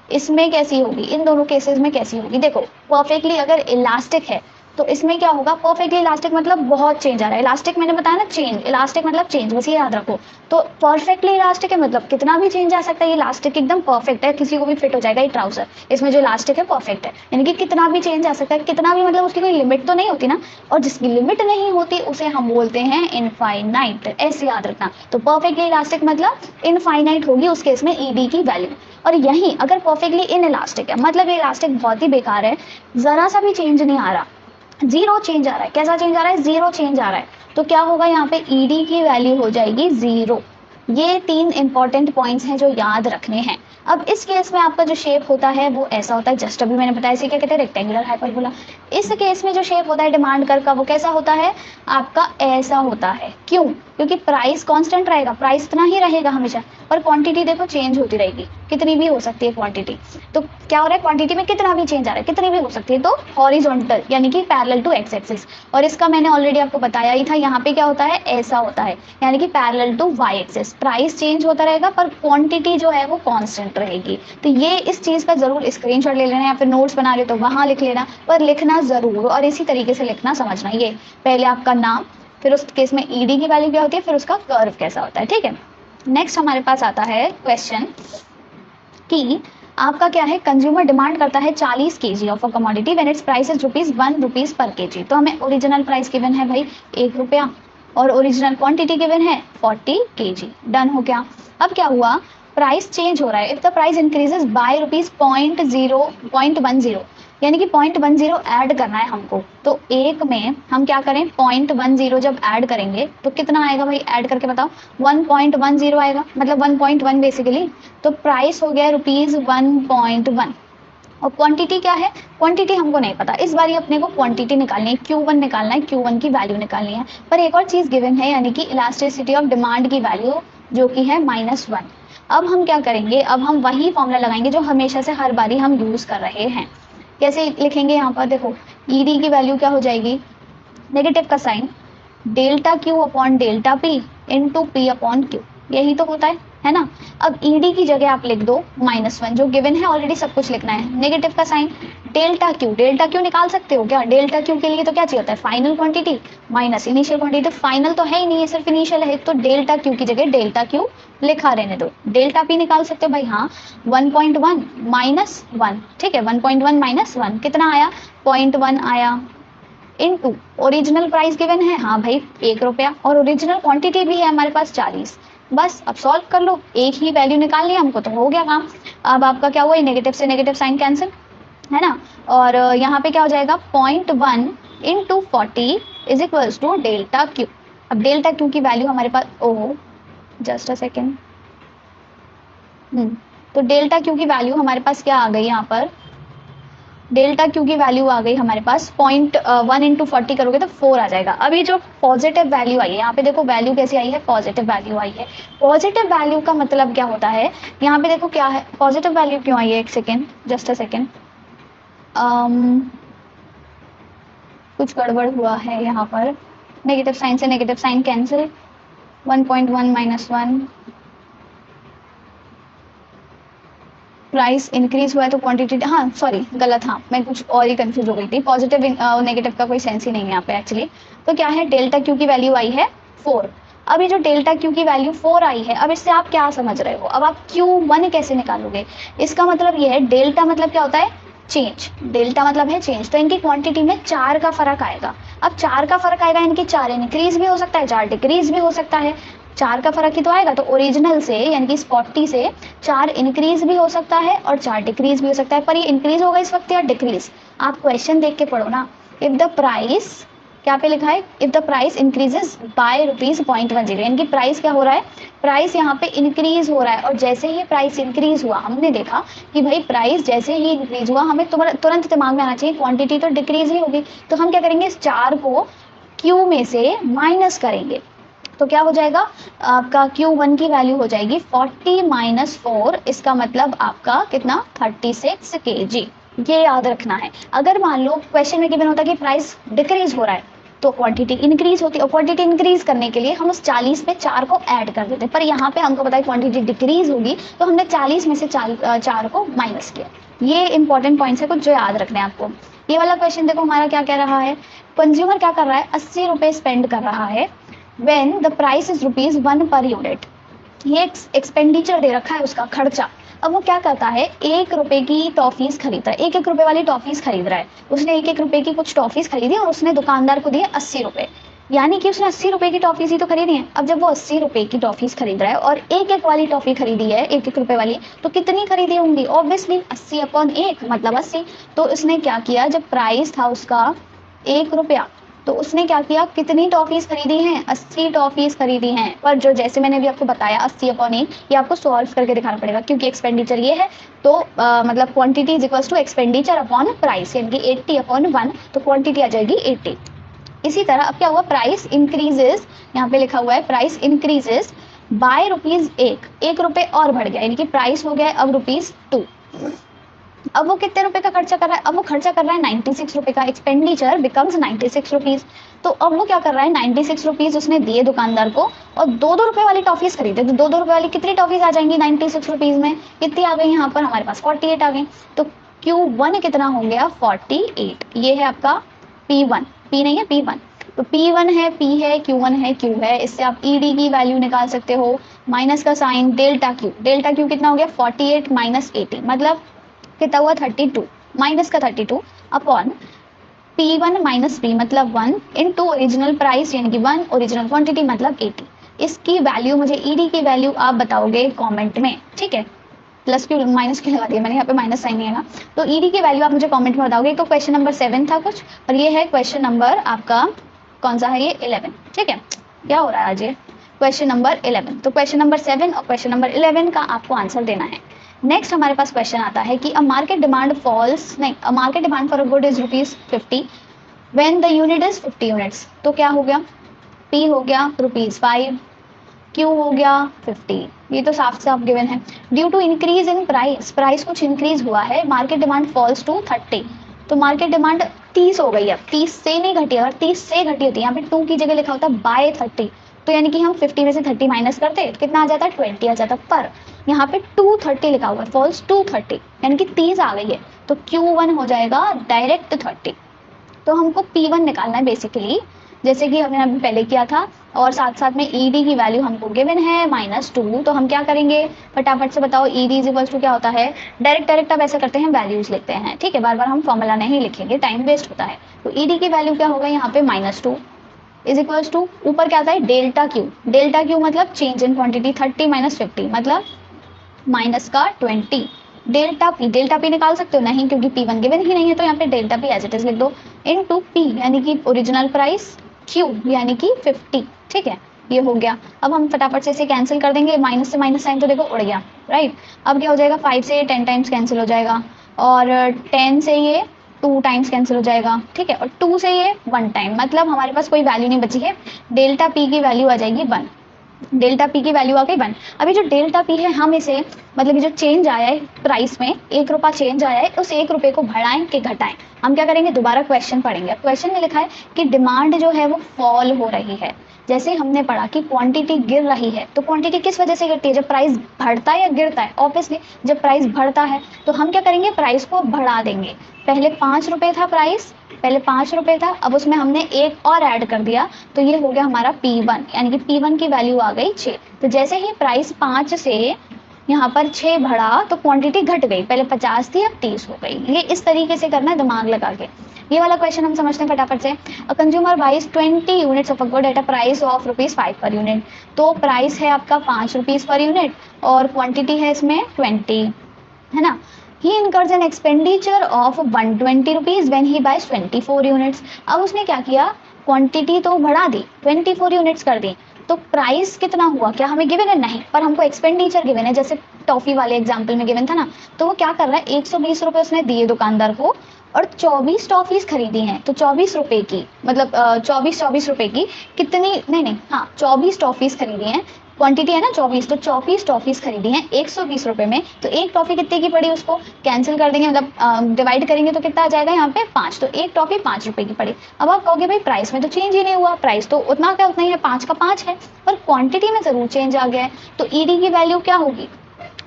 इसमें कैसी होगी, इन दोनों केसेस में कैसी होगी, देखो परफेक्टली अगर इलास्टिक है तो इसमें क्या होगा, परफेक्टली इलास्टिक मतलब बहुत चेंज आ रहा है। इलास्टिक मैंने बताया ना चेंज, इलास्टिक मतलब चेंज, बस ये याद रखो। तो परफेक्टली इलास्टिक है मतलब कितना भी चेंज आ सकता है, ये इलास्टिक एकदम परफेक्ट है, किसी को भी फिट हो जाएगा ये ट्राउजर। इसमें जो इलास्टिक है परफेक्ट है, यानी कि कितना भी चेंज आ सकता है, कितना भी मतलब उसकी कोई लिमिट तो नहीं होती ना, और जिसकी लिमिट नहीं होती उसे हम बोलते हैं इनफाइनाइट, ऐसे याद रखना। तो परफेक्टली इलास्टिक मतलब इनफाइनाइट होगी उस केस में ईडी की वैल्यू। और यही अगर परफेक्टली इन इलास्टिक है मतलब ये इलास्टिक बहुत ही बेकार है, जरा सा भी चेंज नहीं आ रहा, जीरो चेंज आ रहा है। कैसा चेंज आ रहा है, जीरो चेंज आ रहा है। तो क्या होगा, यहाँ पे ईडी की वैल्यू हो जाएगी 0। ये 3 इंपॉर्टेंट पॉइंट्स हैं जो याद रखने हैं। अब इस केस में आपका जो शेप होता है वो ऐसा होता है, जस्ट अभी मैंने बताया, इसे क्या कहते हैं, रेक्टेंगुलर हाइपरबोला। इस केस में जो शेप होता है डिमांड कर्व का वो कैसा होता है, आपका ऐसा होता है। क्यों, क्योंकि प्राइस कांस्टेंट रहेगा, प्राइस इतना ही रहेगा हमेशा, पर क्वांटिटी देखो चेंज होती रहेगी, कितनी भी हो सकती है क्वांटिटी। तो क्या हो रहा है, क्वांटिटी में कितना भी चेंज आ रहा है, कितनी भी हो सकती है, तो हॉरिजॉन्टल यानी कि पैरेलल टू एक्स एक्सिस। और इसका मैंने ऑलरेडी आपको बताया ही था, यहाँ पे क्या होता है, ऐसा होता है, यानी कि parallel to Y axis. Price change होता रहेगा पर क्वांटिटी जो है वो कांस्टेंट रहेगी। तो ये इस चीज का जरूर स्क्रीनशॉट ले लेना, या फिर नोट्स बना रहे हो तो वहां लिख लेना, पर लिखना जरूर, और इसी तरीके से लिखना, समझना। ये पहले आपका नाम, फिर उस केस में ईडी की वैल्यू क्या होती है, फिर उसका कर्व कैसा होता है, ठीक है। नेक्स्ट हमारे पास आता है क्वेश्चन कि आपका क्या है, कंज्यूमर डिमांड करता है 40 kg of a commodity when it's price is ₹1 पर केजी। तो हमें ओरिजिनल प्राइस गिवन है भाई ₹1, और ओरिजिनल क्वांटिटी गिवन है 40 kg। डन हो गया। अब क्या हुआ, प्राइस चेंज हो रहा है। If the price increases by ₹0.10, यानी कि 0.10 ऐड करना है हमको। तो एक में हम क्या करें, 0.10 जब ऐड करेंगे तो कितना आएगा भाई, ऐड करके बताओ। 1.10 आएगा, मतलब 1.1 बेसिकली। तो प्राइस हो गया ₹1.1। और क्वांटिटी क्या है, क्वांटिटी हमको नहीं पता, इस बार अपने को क्वांटिटी निकालनी है, Q1 निकालना है, Q1 की वैल्यू निकालनी है। पर एक और चीज गिवन है, यानी कि इलास्टिसिटी ऑफ डिमांड की वैल्यू जो कि है -1। अब हम क्या करेंगे, अब हम वही फॉर्मूला लगाएंगे जो हमेशा से हर बारी हम यूज कर रहे हैं। कैसे लिखेंगे, यहाँ पर देखो, ईडी की वैल्यू क्या हो जाएगी, नेगेटिव का sign, delta Q upon delta P into P upon Q, यही तो होता है ना। अब ईडी की जगह आप लिख दो -1, जो गिवन है ऑलरेडी सब कुछ लिखना है, नेगेटिव का साइन, डेल्टा क्यू निकाल सकते हो क्या, डेल्टा क्यू के लिए तो क्या चाहिए होता है, final quantity minus initial quantity. तो फाइनल तो है ही नहीं है, सिर्फ इनिशियल है, तो डेल्टा क्यू की जगह डेल्टा क्यू लिखा रहने दो। डेल्टा पी निकाल सकते हो भाई, हाँ, 1.1 -1, ठीक है, 1.1 -1 कितना आया, 0.1 आया, इनटू ओरिजिनल प्राइस गिवन है, हाँ भाई ₹1, और ओरिजिनल क्वांटिटी भी है हमारे पास 40। बस अब सॉल्व कर लो, एक ही वैल्यू निकालनी है हमको, तो हो गया काम। अब आपका क्या हुआ, नेगेटिव से नेगेटिव साइन कैंसिल, है ना। और यहाँ पे क्या हो जाएगा, 0.1 into 40 is equals to delta Q. अब डेल्टा क्यू की वैल्यू हमारे पास, ओह जस्ट अ सेकेंड, तो डेल्टा क्यू की वैल्यू हमारे पास क्या आ गई यहाँ पर, डेल्टा क्यू की वैल्यू आ गई हमारे पास 0.1 इंटू 40 करोगे तो 4 आ जाएगा। अभी जो पॉजिटिव वैल्यू आई है, यहाँ पे देखो वैल्यू कैसी आई है, पॉजिटिव वैल्यू आई है। पॉजिटिव वैल्यू का मतलब क्या होता है, यहाँ पे देखो क्या है, पॉजिटिव वैल्यू क्यों आई है, एक सेकेंड, जस्ट अ सेकेंड, कुछ गड़बड़ हुआ है यहाँ पर। नेगेटिव साइन से negative sign cancel, 1.1 minus 1, price increase हुआ है तो क्वांटिटी, हाँ सॉरी गलत, हाँ मैं कुछ और ही कंफ्यूज हो गई थी, पॉजिटिव नेगेटिव का कोई सेंस ही नहीं है यहाँ पे एक्चुअली। तो क्या है, डेल्टा क्यू की वैल्यू आई है 4। अब ये जो डेल्टा क्यू की वैल्यू 4 आई है, अब इससे आप क्या समझ रहे हो, अब आप Q1 कैसे निकालोगे। इसका मतलब ये है, डेल्टा मतलब क्या होता है, चेंज, डेल्टा मतलब है चेंज, तो इनकी क्वांटिटी में 4 का फर्क आएगा। अब 4 का फर्क आएगा, इनकी 4 इंक्रीज भी हो सकता है, 4 डिक्रीज भी हो सकता है, 4 का फर्क ही तो आएगा। तो ओरिजिनल से यानी कि 40 से 4 इंक्रीज भी हो सकता है और 4 डिक्रीज भी हो सकता है। पर ये इंक्रीज होगा इस वक्त या डिक्रीज, आप क्वेश्चन देख के पढ़ो ना। इफ द प्राइस, क्या पे लिखा है, if the price increases by ₹0.10, यानी कि प्राइस क्या हो रहा है, प्राइस यहाँ पे इंक्रीज हो रहा है। और जैसे ही प्राइस इंक्रीज हुआ, हमने देखा कि भाई प्राइस जैसे ही इंक्रीज हुआ, हमें तुरंत दिमाग में आना चाहिए क्वांटिटी तो डिक्रीज ही होगी। तो हम क्या करेंगे, इस 4 को क्यू में से माइनस करेंगे, तो क्या हो जाएगा, आपका Q1 की वैल्यू हो जाएगी 40 माइनस 4, इसका मतलब आपका कितना, 36 kg। ये याद रखना है। अगर मान लो क्वेश्चन में गिवन होता कि प्राइस डिक्रीज हो रहा है तो क्वांटिटी इंक्रीज होती है, और क्वांटिटी इंक्रीज करने के लिए हम उस 40 में 4 को ऐड कर देते, पर यहाँ पे हमको पता है क्वांटिटी डिक्रीज होगी, तो हमने 40 में से 4 को माइनस किया। ये इंपॉर्टेंट पॉइंट्स है कुछ जो याद रखने हैं आपको। ये वाला क्वेश्चन देखो हमारा क्या कह रहा है, कंज्यूमर क्या कर रहा है, 80 रुपए स्पेंड कर रहा है when the price is ₹1 per unit। ये एक्सपेंडिचर दे रखा है उसका खर्चा। अब वो क्या करता है, 1 रुपए की टॉफीज खरीद रहा है, 1 रुपए वाली टॉफीज खरीद रहा है, उसने 1 रुपए की कुछ टॉफीज खरीदी और उसने दुकानदार को दिए 80 रुपए, यानी कि उसने 80 रुपए की टॉफीज ही तो खरीदी है। अब जब वो 80 रुपए की टॉफीज खरीद रहा है और 1 वाली टॉफी खरीदी है 1 रुपए वाली, तो कितनी खरीदी होंगी, ऑब्वियसली 80/1 मतलब 80। तो उसने क्या किया, जब प्राइस था उसका 1 रुपया, तो उसने क्या किया, कितनी टॉफीज खरीदी हैं, 80 टॉफीज खरीदी हैं। पर जो जैसे मैंने भी आपको बताया 80/1, ये आपको सॉल्व करके दिखाना पड़ेगा, क्योंकि एक्सपेंडिचर ये है, तो मतलब quantity is equals to expenditure upon price, यानी कि 80/1, तो क्वांटिटी आ जाएगी 80। इसी तरह अब क्या हुआ, प्राइस इंक्रीजेस, यहाँ पे लिखा हुआ है प्राइस इंक्रीजेस बाय ₹1, 1 रुपए और बढ़ गया, यानी कि प्राइस हो गया अब ₹2। अब वो कितने रुपए का खर्चा कर रहा है, अब वो खर्चा कर रहा है 96 रुपए का, एक्सपेंडिचर बिकम्स 96 रुपीज। तो अब वो क्या कर रहा है, 96 रुपीज उसने दिए दुकानदार को और 2-2 रुपए वाली टॉफीज खरीदे। तो 2-2 रुपए वाली कितनी टॉफीज आ जाएंगी 96 रुपीज में, कितनी आ गई यहाँ पर हमारे पास 48 आ गई। तो Q1 कितना हो गया 48, ये है आपका P1, P नहीं है P1, तो P1 है P है, Q1 है Q है। इससे आप ED की वैल्यू निकाल सकते हो, माइनस का साइन, डेल्टा Q कितना हो गया 48 माइनस 80, मतलब कितना हुआ 32, माइनस का 32 अपॉन P1 माइनस P मतलब 1 इनटू ओरिजिनल प्राइस यानी कि 1, ओरिजिनल क्वांटिटी मतलब 80। इसकी वैल्यू मुझे ED की वैल्यू आप बताओगे कमेंट में, ठीक है, प्लस क्यों माइनस क्यों लगा दिया मैंने, यहाँ पे माइनस साइन नहीं है ना। तो ED की वैल्यू आप मुझे कमेंट में बताओगे। तो क्वेश्चन नंबर 7 था कुछ, और ये है क्वेश्चन नंबर आपका कौन सा है, ये 11, ठीक है। क्या हो रहा है आज, ये क्वेश्चन नंबर 11। तो क्वेश्चन नंबर 7 और क्वेश्चन नंबर 11 का आपको आंसर देना है। नेक्स्ट हमारे पास क्वेश्चन आता है कि अ मार्केट डिमांड फॉल्स, नहीं, a market demand for a good is ₹50 when the unit is 50 units. तो क्या हो गया, P हो गया ₹5, Q हो गया 50, ये तो साफ साफ गिवन है। Due to increase in price, price कुछ इंक्रीज हुआ है, मार्केट डिमांड फॉल्स टू 30, तो मार्केट डिमांड 30 हो गई है, 30 से नहीं घटी, अगर 30 से घटी होती, यहाँ पे 2 की जगह लिखा होता बाय 30, तो यानी कि हम 50 में से 30 माइनस करते तो कितना आ जाता, 20 आ जाता। पर यहाँ पे 230 लिखा हुआ है, फॉल्स 230, यानी कि 30 आ गई है, तो Q1 हो जाएगा डायरेक्ट 30। तो हमको P1 निकालना है बेसिकली, जैसे कि हमने अभी पहले किया था, और साथ साथ में ED की वैल्यू हमको गिवन है -2। तो हम क्या करेंगे, फटाफट से बताओ, ED इज इक्वल्स टू क्या होता है, डायरेक्ट अब ऐसा करते हैं, वैल्यूज लिखते हैं, ठीक है, बार बार हम फॉर्मूला नहीं लिखेंगे, टाइम वेस्ट होता है। तो ED की वैल्यू क्या होगा यहाँ पे -2 इज इक्वल्स टू, ऊपर क्या आता है डेल्टा Q मतलब चेंज इन क्वांटिटी, 30 माइनस 50 मतलब माइनस का 20। डेल्टा P निकाल सकते हो, नहीं क्योंकि P1 गिवन ही नहीं है, तो यहाँ पे delta P as it is लिख दो, इनटू P यानी कि ओरिजिनल प्राइस, Q यानी कि 50, ठीक है, ये हो गया। अब हम फटाफट से इसे कैंसिल कर देंगे, माइनस से माइनस साइन तो देखो उड़ गया, राइट। अब क्या हो जाएगा, 5 से ये 10 टाइम्स कैंसिल हो जाएगा, और 10 से ये 2 टाइम्स कैंसिल हो जाएगा, ठीक है, और 2 से ये 1 टाइम, मतलब हमारे पास कोई वैल्यू नहीं बची है, डेल्टा पी की वैल्यू आ जाएगी 1, डेल्टा पी की वैल्यू आ गई 1। अभी जो डेल्टा पी है हम इसे मतलब जो चेंज आया है प्राइस में, 1 रुपया चेंज आया है, उस 1 रुपये को बढ़ाएं कि घटाएं, हम क्या करेंगे, दोबारा क्वेश्चन पढ़ेंगे। क्वेश्चन में लिखा है कि डिमांड जो है वो फॉल हो रही है। जैसे हमने पढ़ा कि क्वांटिटी गिर रही है, तो क्वांटिटी किस वजह से गिरती है, जब प्राइस बढ़ता है या गिरता है, ऑब्वियसली जब प्राइस बढ़ता है, तो हम क्या करेंगे, प्राइस को बढ़ा देंगे। पहले 5 रुपये था प्राइस, पहले 5 रुपये था, अब उसमें हमने एक और ऐड कर दिया, तो ये हो गया हमारा P1, यानी कि P1 की वैल्यू आ गई 6। तो जैसे ही प्राइस 5 से यहाँ पर 6 बढ़ा तो क्वांटिटी घट गई, पहले 50 थी अब 30 हो गई। ये इस तरीके से करना है दिमाग लगा के। ये वाला क्वेश्चन हम समझते हैं फटाफट से। A consumer buys 20 units of a good at a price of ₹5 per unit. तो प्राइस है आपका 5 रुपीज़ पर यूनिट और क्वांटिटी है इसमें 20, है ना। He incurs an expenditure of 120 rupees when he buys 24 units. अब उसने क्या किया, क्वांटिटी तो बढ़ा दी, 24 यूनिट्स कर दी, तो प्राइस कितना हुआ, क्या हमें गिवन है, नहीं, पर हमको एक्सपेंडिचर गिवन है। जैसे टॉफी वाले एग्जाम्पल में गिवन था ना, तो वो क्या कर रहा है, 120 रुपये उसने दिए दुकानदार को और 24 टॉफीज खरीदी हैं, तो 24 रुपये की मतलब 24 रुपये की कितनी, नहीं, हाँ 24 टॉफीज खरीदी हैं, क्वांटिटी है ना 24, तो 24 टॉफीज खरीदी हैं 120 रुपये में, तो एक टॉफी कितने की पड़ी, उसको कैंसिल कर देंगे, मतलब डिवाइड करेंगे तो कितना आ जाएगा यहाँ पे 5, तो एक टॉफी 5 रुपये की पड़ी। अब आप कहोगे भाई प्राइस में तो चेंज ही नहीं हुआ, प्राइस तो उतना का उतना ही है, 5 का 5 है, पर क्वांटिटी में जरूर चेंज आ गया है, तो ईडी की वैल्यू क्या होगी।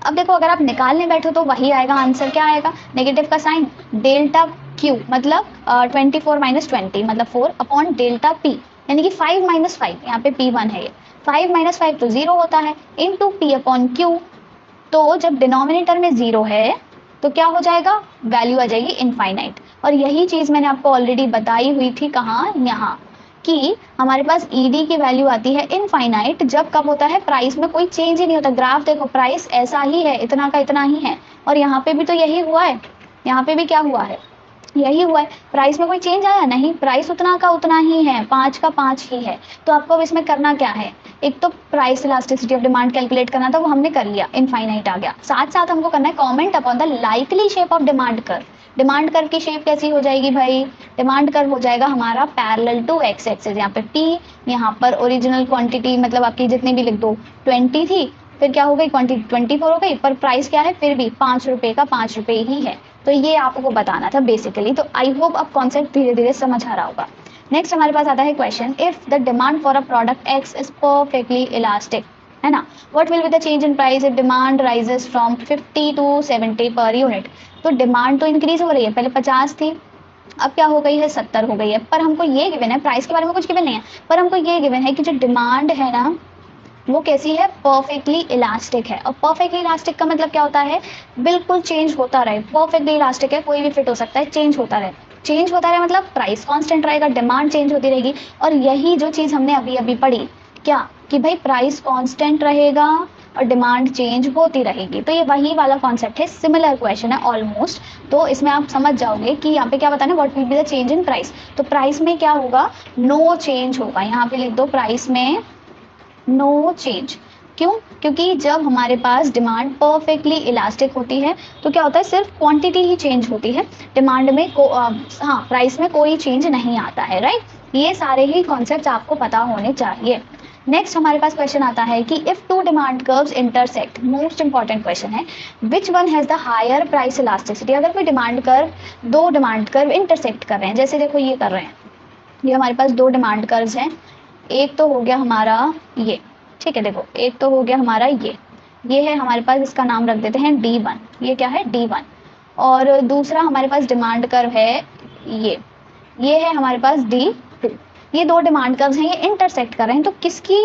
अब देखो अगर आप निकालने बैठो तो वही आएगा आंसर, क्या आएगा, नेगेटिव का साइन, डेल्टा क्यू मतलब 24 माइनस 20 मतलब 4 अपॉन डेल्टा पी, यानी कि 5 माइनस 5, यहाँ पे P1 है, ये 5 माइनस 5 तो 0 होता है, इंटू पी अपॉन क्यू। तो जब डिनोमिनेटर में 0 है तो क्या हो जाएगा, वैल्यू आ जाएगी इनफाइनाइट। और यही चीज़ मैंने आपको ऑलरेडी बताई हुई थी, कहाँ, यहाँ, कि हमारे पास ईडी की वैल्यू आती है इनफाइनाइट जब कब होता है, प्राइस में कोई चेंज ही नहीं होता। ग्राफ देखो, प्राइस ऐसा ही है, इतना का इतना ही है, और यहाँ पे भी तो यही हुआ है, यहाँ पे भी क्या हुआ है, यही हुआ है, प्राइस में कोई चेंज आया नहीं, प्राइस उतना का उतना ही है, 5 का 5 ही है। तो आपको अब इसमें करना क्या है, एक तो price elasticity of demand calculate करना था, वो हमने कर लिया, इनफाइनाइट आ गया। साथ साथ हमको करना है comment upon the likely shape of demand curve. Demand curve की शेप कैसी हो जाएगी भाई, डिमांड कर्व हो जाएगा हमारा पैरेलल टू एक्स एक्सिस, यहाँ पे P, यहाँ पर ओरिजिनल क्वांटिटी मतलब आपकी जितनी भी लिख दो 20 थी, फिर क्या हो गई, क्वांटिटी 24 हो गई, पर प्राइस क्या है, फिर भी 5 रुपये का 5 रुपये ही है। तो ये आपको बताना था बेसिकली। तो आई होप आप कॉन्सेप्ट धीरे धीरे समझ आ रहा होगा। नेक्स्ट हमारे पास आता है question, if the demand for a product X is perfectly elastic, है ना, what will be the change in price if demand rises from 50 to 70 per unit. तो डिमांड तो इंक्रीज हो रही है, पहले 50 थी, अब क्या हो गई है, 70 हो गई है, पर हमको ये गिवन है, प्राइस के बारे में कुछ गिवन नहीं है, पर हमको ये गिवन है कि जो डिमांड है ना वो कैसी है, परफेक्टली इलास्टिक है। और परफेक्टली इलास्टिक का मतलब क्या होता है, बिल्कुल चेंज होता रहे, परफेक्टली इलास्टिक है, कोई भी फिट हो सकता है, चेंज होता रहे, चेंज होता रहे मतलब प्राइस कांस्टेंट रहेगा, डिमांड चेंज होती रहेगी। और यही जो चीज़ हमने अभी अभी पढ़ी, क्या कि भाई प्राइस कांस्टेंट रहेगा और डिमांड चेंज होती रहेगी। तो ये वही वाला कॉन्सेप्ट है, सिमिलर क्वेश्चन है ऑलमोस्ट। तो इसमें आप समझ जाओगे कि यहाँ पे क्या बताना, what will be the change in price. तो प्राइस में क्या होगा, नो चेंज होगा, यहाँ पे लिख दो प्राइस में नो चेंज। क्यों, क्योंकि जब हमारे पास डिमांड परफेक्टली इलास्टिक होती है तो क्या होता है, सिर्फ क्वांटिटी ही चेंज होती है, डिमांड में हाँ प्राइस में कोई चेंज नहीं आता है, राइट। ये सारे ही कॉन्सेप्ट आपको पता होने चाहिए। नेक्स्ट हमारे पास क्वेश्चन आता है कि if two demand curves intersect, most important question है, which one has the higher price elasticity. अगर कोई डिमांड कर्व, दो डिमांड कर्व इंटरसेक्ट कर रहे हैं, जैसे देखो ये कर रहे हैं, ये हमारे पास दो डिमांड कर्व्स हैं, एक तो हो गया हमारा ये, ठीक है, देखो एक तो हो गया हमारा ये है हमारे पास, इसका नाम रख देते हैं D1, ये क्या है D1, और दूसरा हमारे पास डिमांड कर्व है ये है हमारे पास D2। ये दो डिमांड कर्व्स हैं, ये इंटरसेक्ट कर रहे हैं, तो किसकी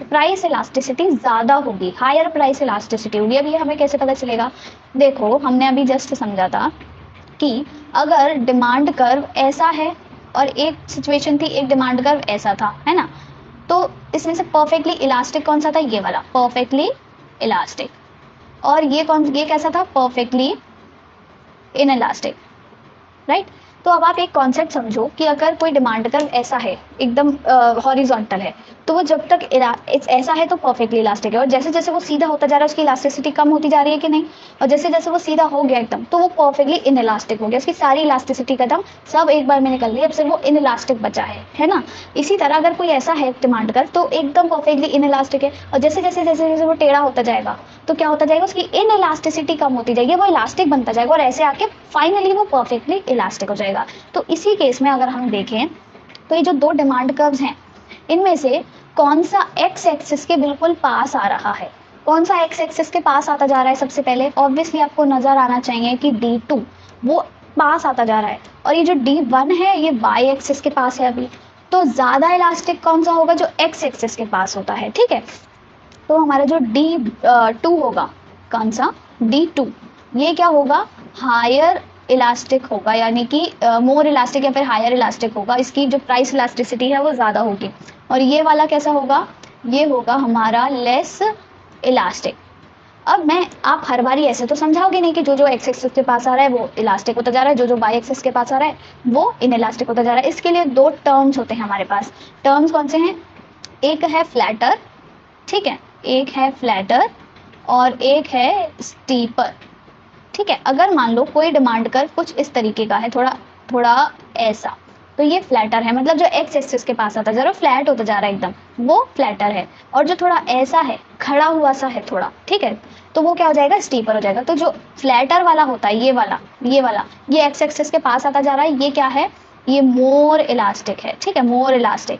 प्राइस इलास्टिसिटी ज़्यादा होगी, हायर प्राइस इलास्टिसिटी होगी। अब ये हमें कैसे पता चलेगा, देखो हमने अभी जस्ट समझा था कि अगर डिमांड कर्व ऐसा है और एक सिचुएशन थी, एक डिमांड कर्व ऐसा था, है ना, तो इसमें से परफेक्टली इलास्टिक कौन सा था, ये वाला परफेक्टली इलास्टिक, और ये कैसा था, परफेक्टली इनइलास्टिक, राइट। तो अब आप एक कॉन्सेप्ट समझो कि अगर कोई डिमांड कर्व ऐसा है, एकदम हॉरिजॉन्टल है, तो वो जब तक ऐसा है तो परफेक्टली इलास्टिक है, और जैसे जैसे वो सीधा होता जा रहा है उसकी इलास्टिसिटी कम होती जा रही है कि नहीं, और जैसे जैसे वो सीधा हो गया एकदम तो वो परफेक्टली इनइलास्टिक हो गया, उसकी सारी इलास्टिसिटी खत्म, सब एक बार में निकल गई, अब सिर्फ वो इनइलास्टिक बचा है ना। इसी तरह अगर कोई ऐसा है डिमांड कर तो एकदम परफेक्टली इनइलास्टिक है, और जैसे जैसे जैसे जैसे वो टेढ़ा होता जाएगा तो क्या होता जाएगा, उसकी इनइलास्टिसिटी कम होती जाएगी, वो इलास्टिक बनता जाएगा और ऐसे आके फाइनली वो परफेक्टली इलास्टिक हो जाएगा। तो इसी केस में अगर हम देखें तो ये जो दो डिमांड कर्व्स हैं इनमें से कौन सा एक्स एक्सिस के बिल्कुल पास आ रहा है, कौन सा एक्स एक्सिस के पास आता जा रहा है, सबसे पहले ऑब्वियसली आपको नजर आना चाहिए कि D2 वो पास आता जा रहा है, और ये जो D1 है ये वाई एक्सिस के पास है अभी, तो ज्यादा इलास्टिक कौन सा होगा, जो एक्स एक्सिस के पास होता है, ठीक है। तो हमारा जो D2 होगा, कौन सा D2, ये क्या होगा, हायर इलास्टिक होगा, यानी कि मोर इलास्टिक या फिर हायर इलास्टिक होगा, इसकी जो प्राइस इलास्टिसिटी है वो ज़्यादा होगी। और ये वाला कैसा होगा, ये होगा हमारा लेस इलास्टिक। अब मैं आप हर बारी ऐसे तो समझाओगे नहीं कि जो जो एक्स एक्सिस के पास आ रहा है वो इलास्टिक होता जा रहा है, जो जो वाई एक्सिस के पास आ रहा है वो इनइलास्टिक होता जा रहा है। इसके लिए दो टर्म्स होते हैं हमारे पास। टर्म्स कौन से हैं, एक है फ्लैटर, ठीक है, एक है फ्लैटर और एक है स्टीपर, ठीक है। अगर मान लो कोई डिमांड कर कुछ इस तरीके का है, थोड़ा थोड़ा ऐसा, तो ये फ्लैटर है, मतलब जो एक्स एक्सिस के पास आता जा रहा है फ्लैट होता जा रहा है एकदम, वो फ्लैटर है। और जो थोड़ा ऐसा है, खड़ा हुआ सा है थोड़ा, ठीक है, तो वो क्या हो जाएगा, स्टीपर हो जाएगा। तो जो फ्लैटर वाला होता है, ये एक्स एक्सिस के पास आता जा रहा है, ये क्या है, ये मोर इलास्टिक है, ठीक है, मोर इलास्टिक,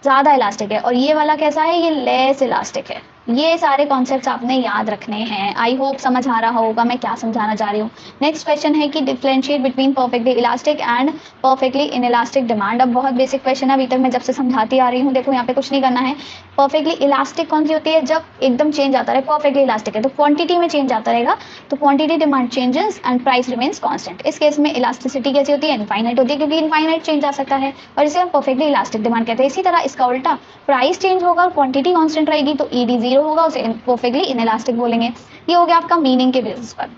ज़्यादा इलास्टिक है। और ये वाला कैसा है, ये लेस इलास्टिक है। ये सारे कॉन्सेप्ट्स आपने याद रखने हैं। आई होप समझ आ रहा होगा मैं क्या समझाना चाह रही हूँ। नेक्स्ट क्वेश्चन है कि differentiate between perfectly elastic and perfectly inelastic demand. अब बहुत बेसिक क्वेश्चन है, अभी तक मैं जब से समझाती आ रही हूँ। देखो यहाँ पे कुछ नहीं करना है। परफेक्टली इलास्टिक कौन सी होती है, जब एकदम चेंज आता रहे, परफेक्टली इलास्टिक है तो क्वांटिटी में चेंज आता रहेगा, तो quantity demand changes and price remains constant. इस केस में इलास्टिसिटी कैसी होती है, इनफाइनाइट होती है, क्योंकि इनफाइनाइट चेंज आ सकता है, और इसे हम परफेक्टली इलास्टिक डिमांड कहते हैं। इसी तरह इसका उल्टा, प्राइस चेंज होगा और क्वांटिटी कांस्टेंट रहेगी तो ईडी जीरो होगा, उसे परफेक्टली इनइलास्टिक बोलेंगे। ये हो गया आपका मीनिंग के बेसिस पर।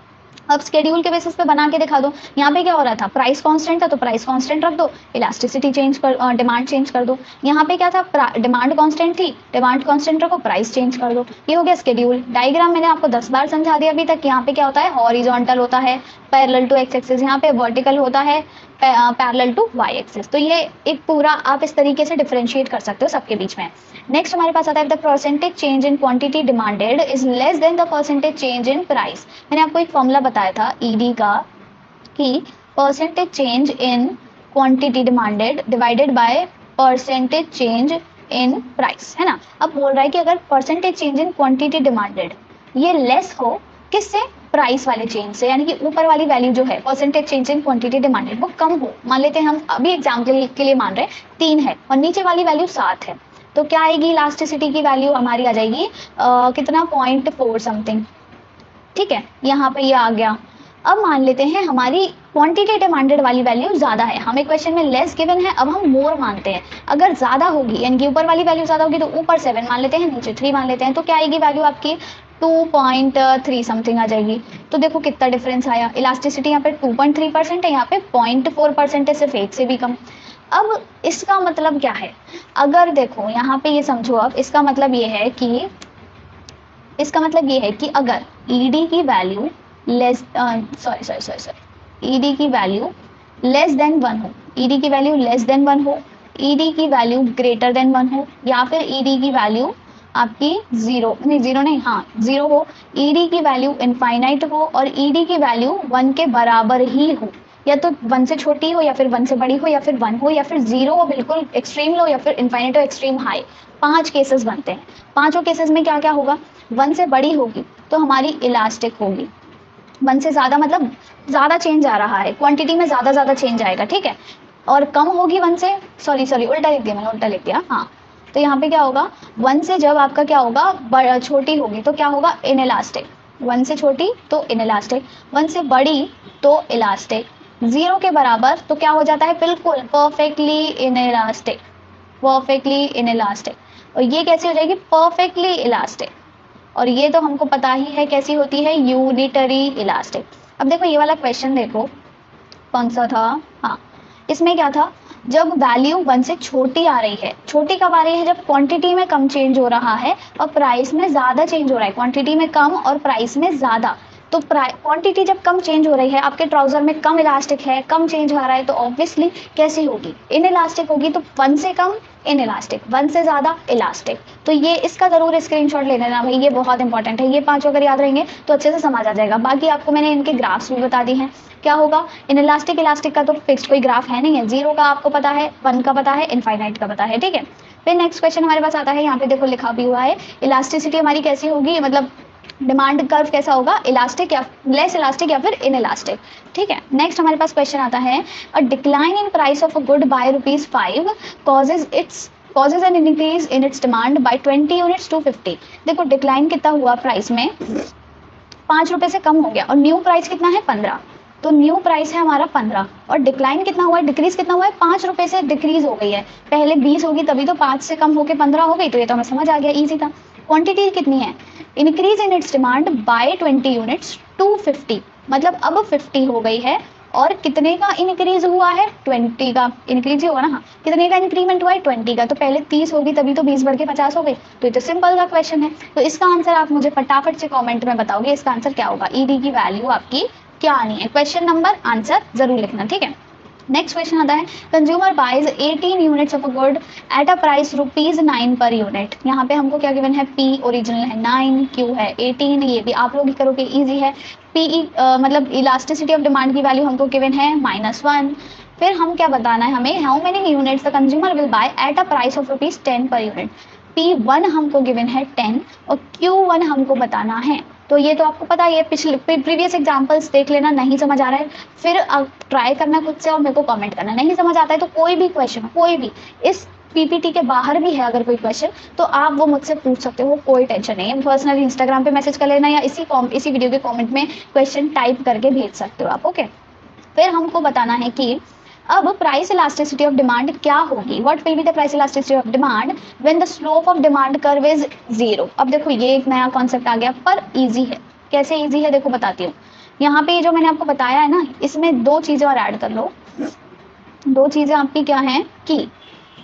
अब स्केड्यूल के बेसिस पे बना के दिखा दो। यहाँ पे क्या हो रहा था, प्राइस कांस्टेंट था तो प्राइस कांस्टेंट रख दो, इलास्टिसिटी चेंज कर, डिमांड चेंज कर दो। यहाँ पे क्या था, डिमांड कांस्टेंट थी, डिमांड कांस्टेंट रखो, प्राइस चेंज कर दो। ये हो गया स्केड्यूल। डायग्राम मैंने आपको 10 बार समझा दिया अभी तक। यहाँ पे क्या होता है, हॉरिजॉन्टल होता है पैरेलल टू एक्स एक्सिस, यहाँ पे वर्टिकल होता है पैरेलल टू वाई एक्सिस। तो ये एक पूरा आप इस तरीके से डिफरेंशिएट कर सकते हो सबके बीच में। नेक्स्ट हमारे पास आता है the percentage change in quantity demanded is less than the percentage change in price. मैंने आपको एक फॉर्मूला बताया था ईडी का कि percentage change in quantity demanded divided by percentage change in price, है ना। अब बोल रहा है कि अगर percentage change in quantity demanded ये लेस हो किससे, प्राइस वाले चेंज से, यानी कि ऊपर वाली वैल्यू जो है percentage change in quantity demanded वो कम हो। मान लेते हैं हम अभी एग्जाम्पल के लिए मान रहे हैं 3 है और नीचे वाली वैल्यू 7 है, तो क्या आएगी, इलास्टिसिटी की वैल्यू हमारी आ जाएगी कितना, 0.4 समथिंग, ठीक है। यहाँ पे ये आ गया। अब मान लेते हैं हमारी क्वांटिटी डिमांडेड वाली वैल्यू ज्यादा है, हमें क्वेश्चन में लेस गिवन है, अब हम मोर मानते हैं। अगर ज्यादा होगी यानी कि ऊपर वाली वैल्यू ज्यादा होगी तो ऊपर 7 मान लेते हैं, नीचे 3 मान लेते हैं, तो क्या आएगी वैल्यू आपकी 2.3 समथिंग आ जाएगी। तो देखो कितना डिफरेंस आया, इलास्टिसिटी यहाँ पे 2.3% है, यहाँ पे 0.4% है, सिर्फ 1 से भी कम। अब इसका मतलब क्या है, अगर देखो यहाँ पे ये समझो, अब इसका मतलब ये है कि अगर ईडी की वैल्यू ईडी की वैल्यू लेस देन 1 हो, ईडी की वैल्यू लेस देन 1 हो, ईडी की वैल्यू ग्रेटर देन 1 हो, या फिर ईडी की वैल्यू आपकी जीरो हो, ईडी की वैल्यू इनफाइनाइट हो और ईडी की वैल्यू 1 के बराबर ही हो, या तो 1 से छोटी हो या फिर 1 से बड़ी हो या फिर 1 हो या फिर 0 हो बिल्कुल एक्सट्रीम लो या फिर इनफाइनाइट हो एक्सट्रीम हाई। 5 केसेस बनते हैं। पांचों केसेस में क्या क्या होगा, 1 से बड़ी होगी तो हमारी इलास्टिक होगी, 1 से ज्यादा मतलब ज्यादा चेंज आ रहा है, क्वांटिटी में ज्यादा चेंज आएगा, ठीक है। और कम होगी 1 से, सॉरी उल्टा लिख दिया हाँ। तो यहाँ पे क्या होगा, 1 से जब आपका क्या होगा, छोटी होगी तो क्या होगा, इनइलास्टिक। 1 से छोटी तो इनइलास्टिक, 1 से बड़ी तो इलास्टिक, 0 के बराबर तो क्या हो जाता है, बिल्कुल परफेक्टली इनइलास्टिक, और ये कैसे हो जाएगी, परफेक्टली इलास्टिक। और ये तो हमको पता ही है कैसी होती है, यूनिटरी इलास्टिक। अब देखो ये वाला क्वेश्चन देखो कौन सा था, हाँ इसमें क्या था, जब वैल्यू 1 से छोटी आ रही है। छोटी कब आ रही है? जब क्वांटिटी में कम चेंज हो रहा है और प्राइस में ज़्यादा चेंज हो रहा है। क्वांटिटी में कम और प्राइस में ज़्यादा। तो क्वांटिटी जब कम चेंज हो रही है, आपके ट्राउजर में कम इलास्टिक है, कम चेंज हो रहा है, तो ऑब्वियसली कैसी होगी? इन इलास्टिक होगी। तो 1 से कम इन इलास्टिक, 1 से ज़्यादा इलास्टिक। तो ये इसका ज़रूर स्क्रीनशॉट ले लेना भाई, ये बहुत इंपॉर्टेंट है। ये 5 अगर याद रहेंगे तो अच्छे से समझ आ जाएगा। बाकी आपको मैंने इनके ग्राफ्स भी बता दी हैं। क्या होगा? इन इलास्टिक इलास्टिक का तो फिक्स्ड कोई ग्राफ है नहीं है। 0 का आपको पता है, 1 का पता है, इनफाइनाइट का पता है, ठीक है। फिर नेक्स्ट क्वेश्चन हमारे पास आता है, यहाँ पे देखो लिखा भी हुआ है, इलास्टिसिटी हमारी कैसी होगी, मतलब डिमांड कर्व कैसा होगा, इलास्टिक या लेस इलास्टिक या फिर इन इलास्टिक, ठीक है। नेक्स्ट हमारे पास क्वेश्चन आता है, a decline in price of a good by ₹5 causes an increase in its demand by 20 units to 50। देखो डिक्लाइन कितना हुआ प्राइस में, 5 रुपए से कम हो गया, और न्यू प्राइस कितना है 15। तो न्यू प्राइस है हमारा 15 और डिक्लाइन कितना हुआ है, डिक्रीज कितना हुआ है, 5 रुपए से डिक्रीज हो गई है। पहले 20 होगी तभी तो 5 से कम होकर 15 हो गई, तो ये तो हमें समझ आ गया, इजी था। क्वांटिटी कितनी है, increase in its demand by 20 units to 50, मतलब अब 50 हो गई है। और कितने का इंक्रीज हुआ है, 20 का इंक्रीज ही होगा ना। हाँ, कितने का इंक्रीमेंट हुआ है, 20 का। तो पहले 30 होगी तभी तो 20 बढ़ के 50 हो गई। तो ये तो सिंपल का क्वेश्चन है। तो इसका आंसर आप मुझे फटाफट से कमेंट में बताओगे, इसका आंसर क्या होगा, ईडी की वैल्यू आपकी क्या आनी है। क्वेश्चन नंबर आंसर जरूर लिखना, ठीक है। नेक्स्ट क्वेश्चन आता है, consumer buys 18 units of a good at a price ₹9 per unit. यहाँ पे हमको क्या गिवन है, पी ओरिजिनल है 9, क्यू है 18, ये भी आप लोग ही करोगे, इजी है। पी मतलब इलास्टिसिटी ऑफ डिमांड की वैल्यू हमको गिवन है -1। फिर हम क्या बताना है हमें, how many units the consumer will by eight a price of ₹10 per unit. P1 हमको गिवन है 10 और Q1 हमको बताना है। तो ये तो आपको पता है, ये पिछले प्रीवियस एग्जांपल्स देख लेना, नहीं समझ आ रहा है फिर अब ट्राई करना खुद से और मेरे को कमेंट करना। नहीं समझ आता है तो कोई भी क्वेश्चन, कोई भी इस पीपीटी के बाहर भी है अगर कोई क्वेश्चन, तो आप वो मुझसे पूछ सकते हो, कोई टेंशन नहीं है। पर्सनली इंस्टाग्राम पे मैसेज कर लेना या इसी वीडियो के कमेंट में क्वेश्चन टाइप करके भेज सकते हो आप, ओके। फिर हमको बताना है कि अब प्राइस इलास्टिसिटी ऑफ डिमांड क्या होगी, what will be the price elasticity of demand when the slope of demand curve is 0। अब देखो ये एक नया कॉन्सेप्ट आ गया, पर इजी है। कैसे इजी है देखो बताती हूँ। यहाँ पे जो मैंने आपको बताया है ना, इसमें 2 चीजें और ऐड कर लो। 2 चीजें आपकी क्या है कि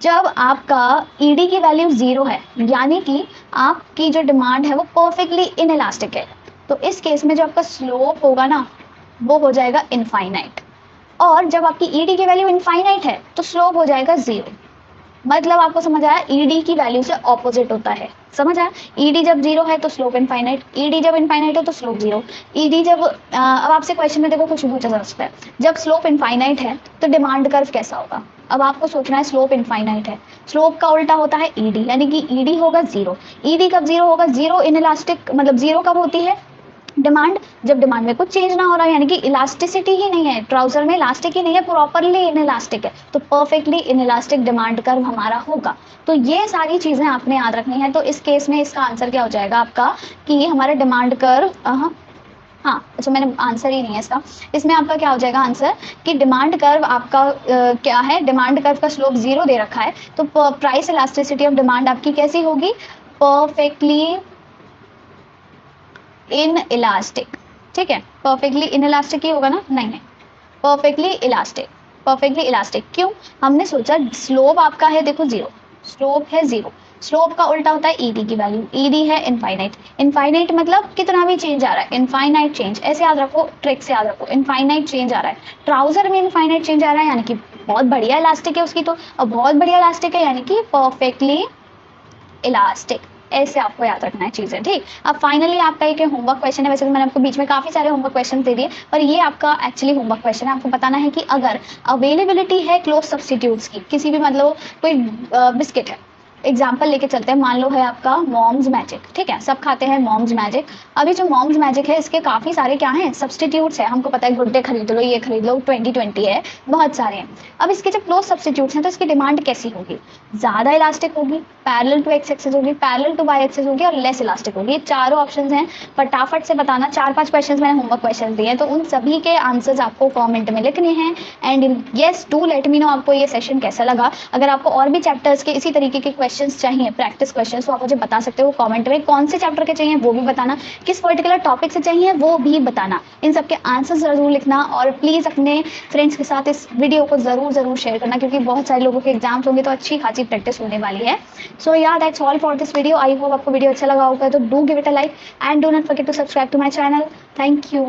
जब आपका ईडी की वैल्यू 0 है, यानी कि आपकी जो डिमांड है वो परफेक्टली इनइलास्टिक है, तो इस केस में जो आपका स्लोप होगा ना वो हो जाएगा इनफाइनाइट। और जब आपकी ईडी की वैल्यू इनफाइनाइट है तो स्लोप हो जाएगा 0। मतलब आपको समझ आया, ईडी की वैल्यू से ऑपोजिट होता है, समझ आया। ईडी जब 0 है तो स्लोप इनफाइनाइट, ईडी जब इनफाइनाइट है तो स्लोप 0। ईडी जब अब आपसे क्वेश्चन में देखो कुछ पूछा जा सकता है, जब स्लोप इनफाइनाइट है तो डिमांड कर्व कैसा होगा। अब आपको सोचना है, स्लोप इनफाइनाइट है, स्लोप का उल्टा होता है ईडी, यानी कि ईडी होगा 0। ईडी कब 0 होगा, 0 इनइलास्टिक, मतलब 0 कब होती है डिमांड, जब डिमांड में कुछ चेंज ना हो रहा है, यानी कि इलास्टिसिटी ही नहीं है, ट्राउजर में इलास्टिक ही नहीं है, प्रॉपरली इनइलास्टिक है, तो परफेक्टली इनइलास्टिक डिमांड कर्व हमारा होगा। तो ये सारी चीजें आपने याद रखनी है। तो इस केस में इसका आंसर क्या हो जाएगा आपका कि हमारा डिमांड कर्व, हाँ अच्छा मैंने आंसर ही नहीं है इसका, इसमें आपका क्या हो जाएगा आंसर कि डिमांड कर्व आपका क्या है, डिमांड कर्व का स्लोप 0 दे रखा है, तो प्राइस इलास्टिसिटी ऑफ डिमांड आपकी कैसी होगी, परफेक्टली इन इलास्टिक, ठीक है। परफेक्टली इन इलास्टिक ही होगा ना, नहीं परफेक्टली इलास्टिक, परफेक्टली इलास्टिक। क्यों, हमने सोचा स्लोप आपका है देखो 0, स्लोप है 0, स्लोप का उल्टा होता है ईडी की वैल्यू, ईडी है इनफाइनाइट, इनफाइनाइट मतलब कितना भी चेंज आ रहा है, इनफाइनाइट चेंज, ऐसे याद रखो, ट्रिक से याद रखो, इनफाइनाइट चेंज आ रहा है, ट्राउजर में इनफाइनाइट चेंज आ रहा है, यानी कि बहुत बढ़िया इलास्टिक है उसकी, तो और बहुत बढ़िया इलास्टिक है यानी कि परफेक्टली इलास्टिक। ऐसे आपको याद रखना है चीजें, ठीक। अब फाइनली आपका एक होमवर्क क्वेश्चन है, वैसे तो मैंने आपको बीच में काफी सारे होमवर्क क्वेश्चन दे दिए, पर ये आपका एक्चुअली होमवर्क क्वेश्चन है। आपको बताना है कि अगर अवेलेबिलिटी है क्लोज सब्स्टिट्यूट्स की, किसी भी मतलब कोई बिस्किट है, एग्जाम्पल लेके चलते हैं, मान लो है आपका मॉम्स मैजिक, ठीक है, सब खाते हैं मॉम्स मैजिक। अभी जो मॉम्स मैजिक है इसके काफी सारे क्या हैं, सब्स्टिट्यूट्स है, हमको पता है गुड्डे खरीद लो, ये खरीद लो, 2020 है, बहुत सारे हैं। अब इसके जब क्लोज सब्स्टिट्यूट्स हैं तो इसकी डिमांड कैसी होगी, ज्यादा इलास्टिक होगी, पैरेलल टू एक्स एक्सिस होगी, पैरेलल टू वाई एक्सिस होगी और लेस इलास्टिक होगी। ये चारों ऑप्शंस हैं, फटाफट से बताना। 4-5 क्वेश्चंस मैंने होमवर्क क्वेश्चंस दिए हैं, तो उन सभी के आंसर्स आपको कमेंट में लिखने हैं। And yes do let me know आपको ये सेशन कैसा लगा। अगर आपको और भी चैप्टर्स के इसी तरीके के क्वेश्चन क्वेश्चंस चाहिए, प्रैक्टिस क्वेश्चंस, तो आप मुझे बता सकते हो कमेंट में। कौन से चैप्टर के चाहिए वो भी बताना, किस पर्टिकुलर टॉपिक से चाहिए वो भी बताना। इन सबके आंसर ज़रूर लिखना और प्लीज़ अपने फ्रेंड्स के साथ इस वीडियो को ज़रूर शेयर करना, क्योंकि बहुत सारे लोगों के एग्जाम्स होंगे तो अच्छी खासी प्रैक्टिस होने वाली है। So yeah that's all for this video. I hope आपको वीडियो अच्छा लगा होगा, तो do give it a like and do not forget to subscribe to my channel. Thank you.